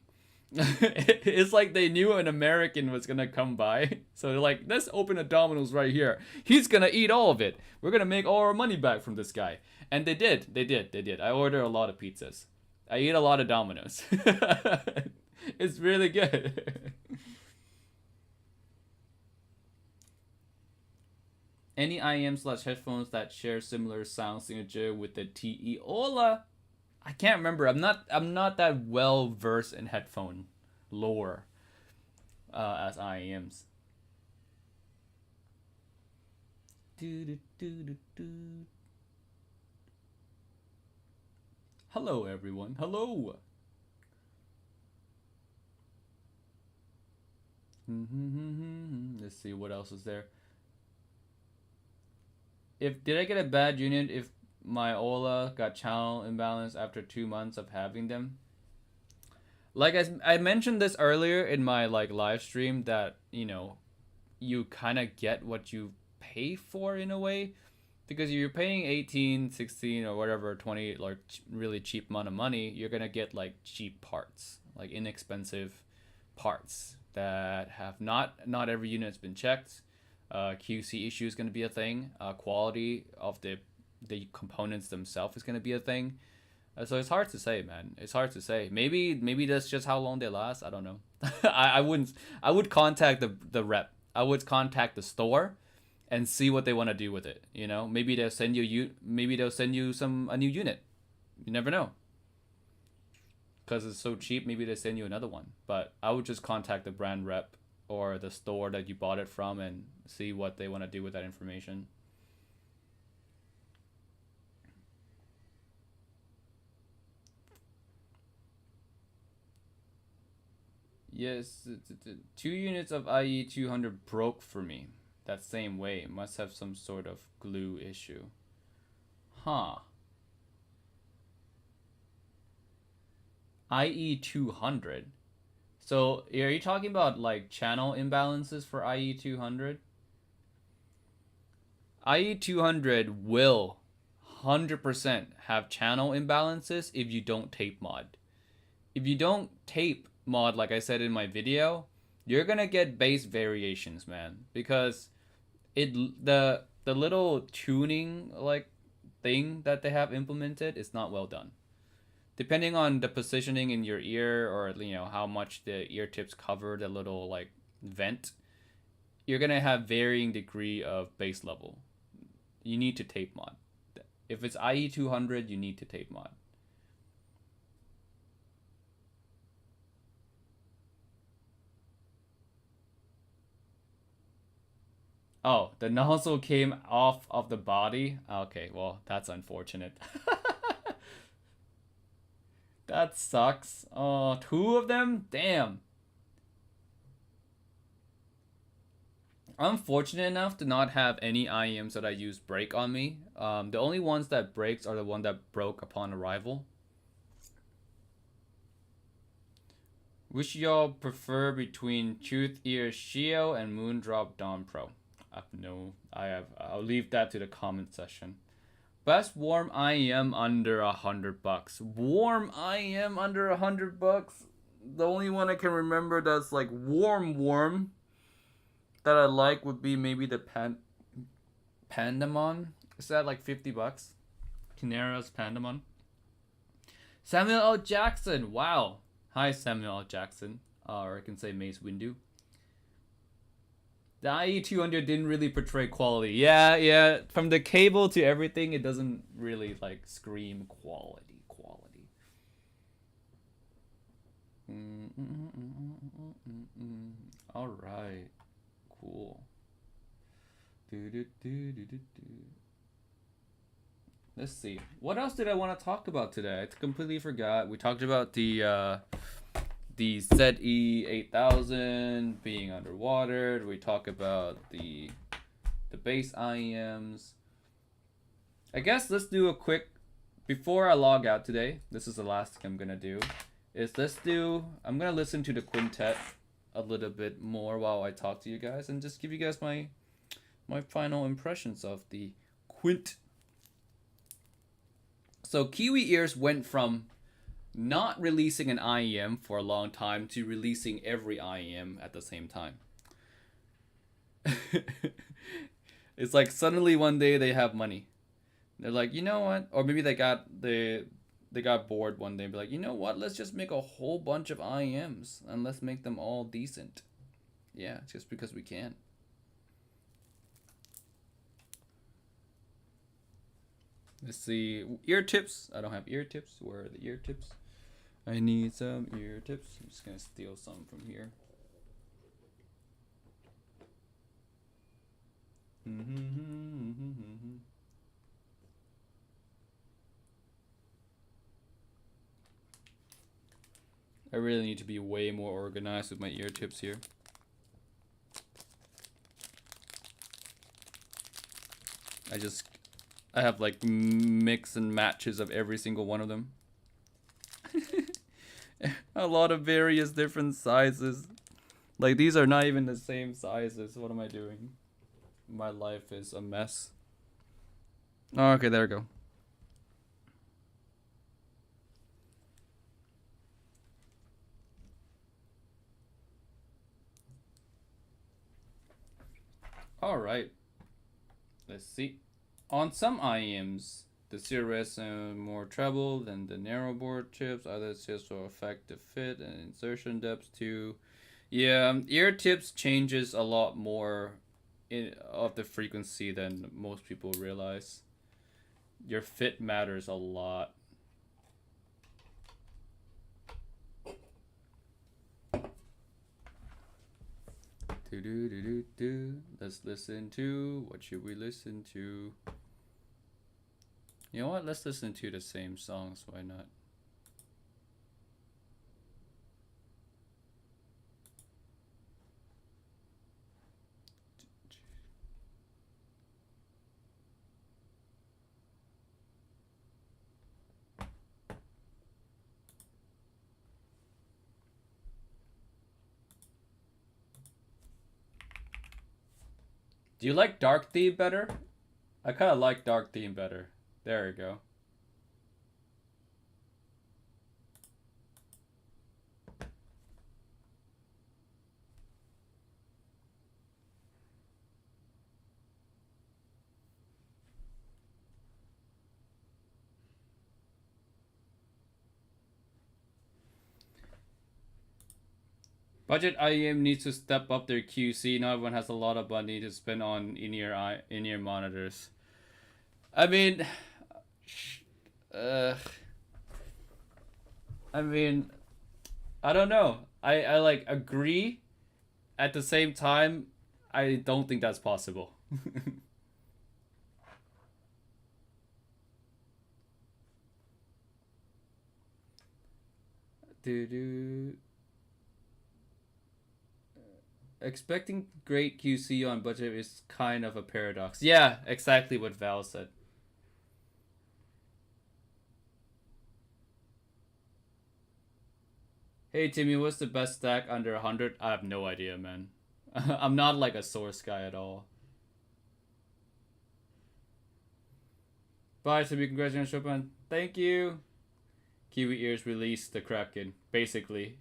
A: It's like they knew an American was gonna come by. So they're like, let's open a Domino's right here. He's gonna eat all of it. We're gonna make all our money back from this guy. And they did. I ordered a lot of pizzas. I eat a lot of Domino's. It's really good. Any IM/headphones that share similar sound signature with the TE Ola? I can't remember. I'm not that well versed in headphone lore as IEMs. Hello everyone. Hello. Let's see what else is there. If did I get a bad unit if my Ola got channel imbalance after 2 months of having them? Like I mentioned this earlier in my like live stream that you kind of get what you pay for in a way, because if you're paying 18, 16, or whatever 20 like really cheap amount of money, you're gonna get like cheap parts, like inexpensive parts that have not every unit's been checked. QC issue is going to be a thing. Quality of the components themselves is going to be a thing. So it's hard to say, man. It's hard to say. Maybe that's just how long they last. I don't know. I wouldn't. I would contact the rep. I would contact the store, and see what they want to do with it. Maybe they'll send you a new unit. You never know. Because it's so cheap, maybe they send you another one. But I would just contact the brand rep or the store that you bought it from and see what they want to do with that information. Yes, 2 units of IE 200 broke for me. That same way. Must have some sort of glue issue. Huh. IE 200. So are you talking about like channel imbalances for IE 200? IE 200 will 100% have channel imbalances if you don't tape mod. If you don't tape mod, like I said in my video, you're gonna get base variations, man. Because the little tuning like thing that they have implemented is not well done. Depending on the positioning in your ear, or how much the ear tips cover the little like vent, you're gonna have varying degree of bass level. You need to tape mod. If it's IE 200, you need to tape mod. Oh, the nozzle came off of the body? Okay, well, that's unfortunate. That sucks. Oh, 2 of them? Damn. I'm fortunate enough to not have any IEMs that I use break on me. The only ones that breaks are the one that broke upon arrival. Which y'all prefer between Truth Ear Shio and Moondrop Dawn Pro? I'll leave that to the comment section. Best warm IEM under $100. Warm IEM under $100. The only one I can remember that's like warm that I like would be maybe the Pandamon. Is that like $50? Kinera's Pandamon. Samuel L. Jackson. Wow. Hi, Samuel L. Jackson. Or I can say Mace Windu. The IE200 didn't really portray quality. Yeah. From the cable to everything, it doesn't really like scream quality. All right. Cool. Let's see. What else did I want to talk about today? I completely forgot. We talked about the ZE8000 being underwater. We talk about the base IEMs. I guess let's do a quick, before I log out today, this is the last thing I'm gonna do, I'm gonna listen to the quintet a little bit more while I talk to you guys and just give you guys my final impressions of the quint. So Kiwi Ears went from not releasing an IEM for a long time to releasing every IEM at the same time. It's like suddenly one day they have money. They're like, you know what? Or maybe they got bored one day and be like, you know what? Let's just make a whole bunch of IEMs and let's make them all decent. Yeah, just because we can. Let's see. Ear tips. I don't have ear tips. Where are the ear tips? I need some ear tips. I'm just gonna steal some from here. I really need to be way more organized with my ear tips here. I have like mix and matches of every single one of them. A lot of various different sizes. Like these are not even the same sizes. What am I doing? My life is a mess. Oh, okay, there we go. All right. Let's see. On some IEMs, the CRS more treble than the narrow board chips. Others just will affect the fit and insertion depth too. Yeah, ear tips changes a lot more of the frequency than most people realize. Your fit matters a lot. Let's listen to. What should we listen to? You know what? Let's listen to the same songs. Why not? Do you like dark theme better? I kind of like dark theme better. There you go. Budget IEM needs to step up their QC. Not everyone has a lot of money to spend on in-ear monitors. I mean, I don't know. I like agree. At the same time, I don't think that's possible. Expecting great QC on budget is kind of a paradox. Yeah, exactly what Val said. Hey Timmy, what's the best stack under 100? I have no idea, man. I'm not like a source guy at all. Bye Timmy, congratulations Chopin. Thank you. Kiwi Ears released the Kraken, basically.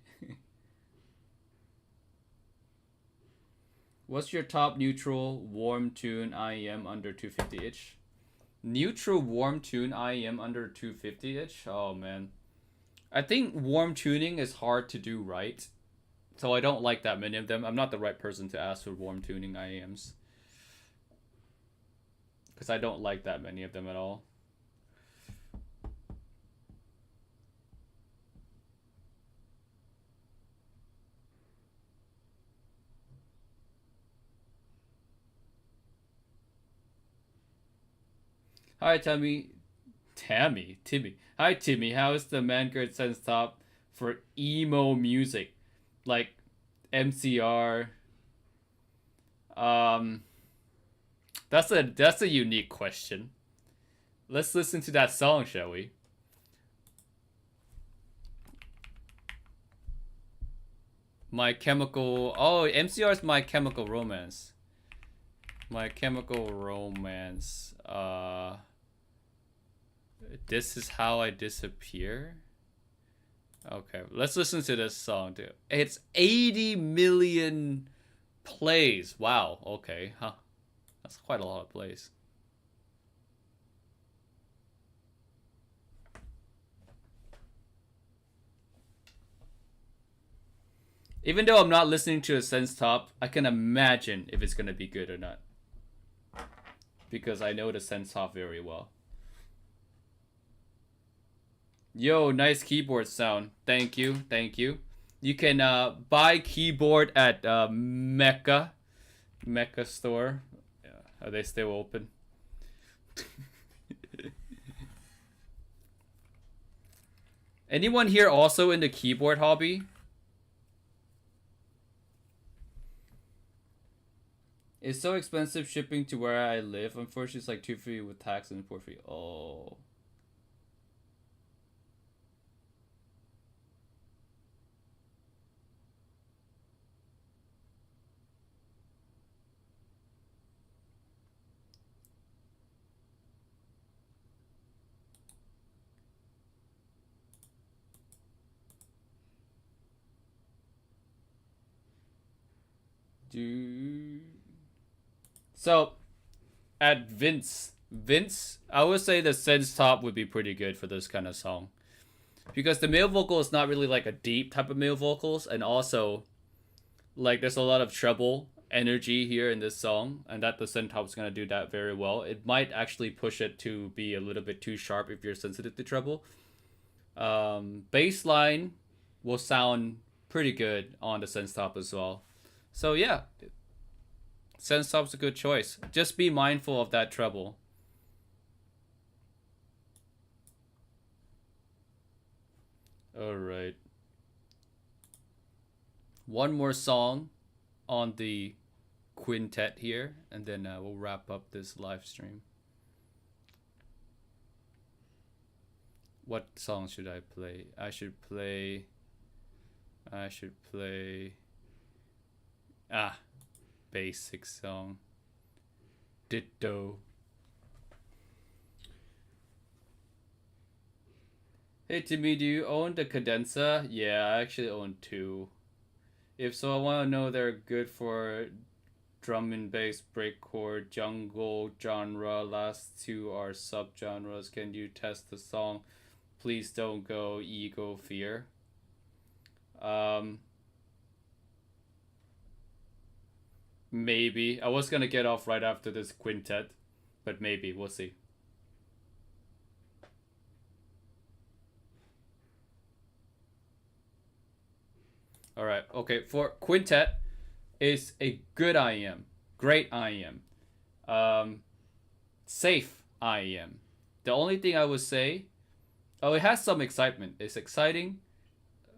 A: What's your top neutral warm tune IEM under 250 itch? Neutral warm tune IEM under 250 itch? Oh man. I think warm tuning is hard to do right. So I don't like that many of them. I'm not the right person to ask for warm tuning IEMs. Because I don't like that many of them at all. Hi, Timmy. Hi, Timmy. How is the Mankert Sense Top for emo music? Like MCR. That's a unique question. Let's listen to that song, shall we? My Chemical... Oh, MCR is My Chemical Romance. My Chemical Romance. This is how I disappear. Okay, let's listen to this song too. It's 80 million plays. Wow. Okay, huh? That's quite a lot of plays. Even though I'm not listening to a Sense Top, I can imagine if it's gonna be good or not, because I know the Sense Top very well. Yo, nice keyboard sound. Thank you, thank you. You can buy keyboard at Mecca store. Yeah, are they still open? Anyone here also in the keyboard hobby? It's so expensive shipping to where I live. Unfortunately, it's like 2 fee with tax and import fee. Oh. Dude. So, at Vince, I would say the synth top would be pretty good for this kind of song. Because the male vocal is not really like a deep type of male vocals, and also like there's a lot of treble energy here in this song, and that the synth top is gonna do that very well. It might actually push it to be a little bit too sharp if you're sensitive to treble. Bass line will sound pretty good on the synth top as well. So yeah, synth top's a good choice. Just be mindful of that treble. All right. One more song on the quintet here, and then we'll wrap up this live stream. What song should I play? I should play. Ah, basic song. Ditto. Hey Timmy, do you own the cadenza? Yeah, I actually own two. If so, I want to know they're good for drum and bass, breakcore, jungle genre. Last two are subgenres. Can you test the song? Please don't go ego fear. Maybe. I was gonna get off right after this quintet, but maybe. We'll see. Alright, okay. For quintet, is a good IEM. Great IEM. Safe IEM. The only thing I would say, oh, it has some excitement. It's exciting,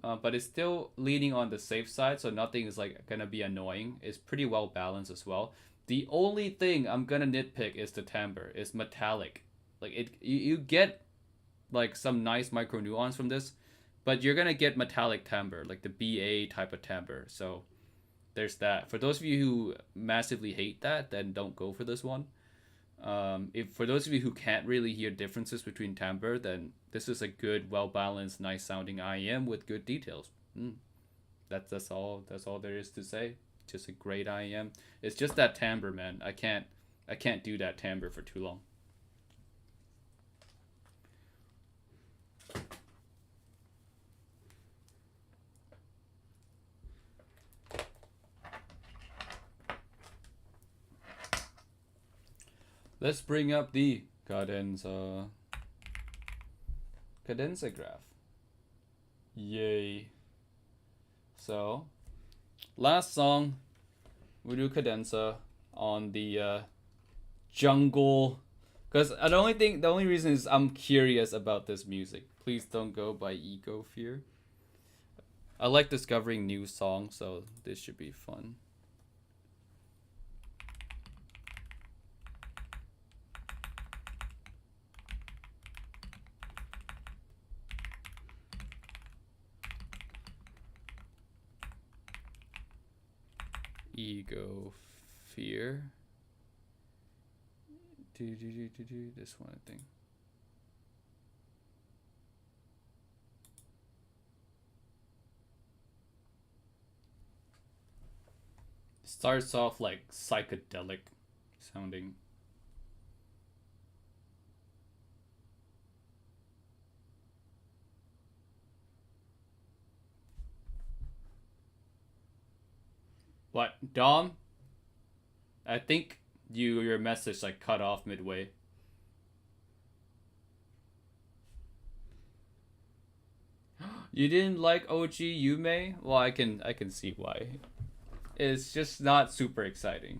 A: but it's still leaning on the safe side, so nothing is like gonna be annoying. It's pretty well balanced as well. The only thing I'm gonna nitpick is the timbre. It's metallic. Like you get like some nice micro nuance from this, but you're gonna get metallic timbre, like the BA type of timbre. So there's that. For those of you who massively hate that, then don't go for this one. If for those of you who can't really hear differences between timbre, then this is a good, well balanced, nice sounding IEM with good details. That's all. That's all there is to say. Just a great IEM. It's just that timbre, man. I can't do that timbre for too long. Let's bring up the cadenza graph. Yay. So, last song, we do cadenza on the jungle. Because the only reason is I'm curious about this music. Please don't go by Ego Fear. I like discovering new songs, so this should be fun. Ego Fear. This one, I think. Starts off like psychedelic sounding. What, Dom? I think your message like cut off midway. You didn't like OG Yume? Well, I can see why. It's just not super exciting.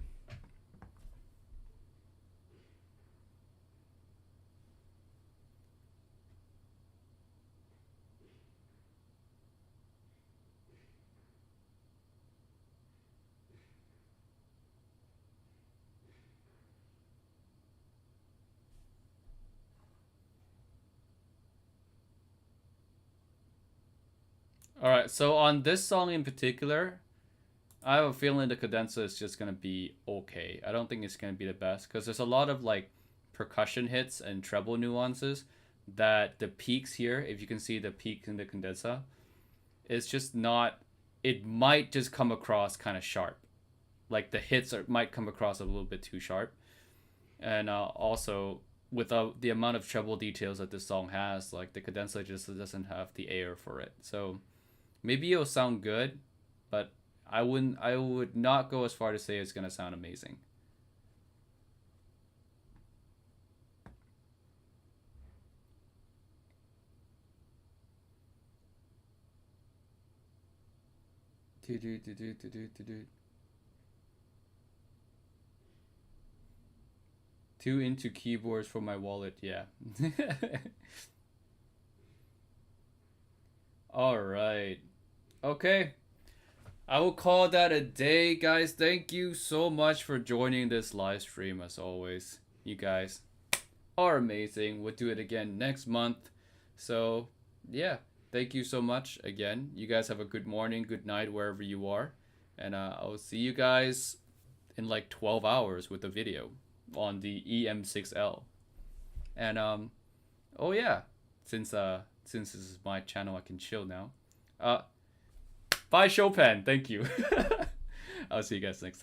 A: All right, so on this song in particular, I have a feeling the cadenza is just gonna be okay. I don't think it's gonna be the best because there's a lot of like percussion hits and treble nuances that the peaks here, if you can see the peak in the cadenza, it's just not. It might just come across kind of sharp, like the hits might come across a little bit too sharp, and also with the amount of treble details that this song has, like the cadenza just doesn't have the air for it. So maybe it'll sound good, but I would not go as far to say it's gonna sound amazing. Too into keyboards for my wallet, yeah. All right. Okay. I will call that a day, guys. Thank you so much for joining this live stream as always. You guys are amazing. We'll do it again next month. So, yeah. Thank you so much again. You guys have a good morning, good night, wherever you are. And I'll see you guys in like 12 hours with a video on the EM6L. And oh yeah, since this is my channel, I can chill now. Bye Chopin. Thank you. I'll see you guys next time.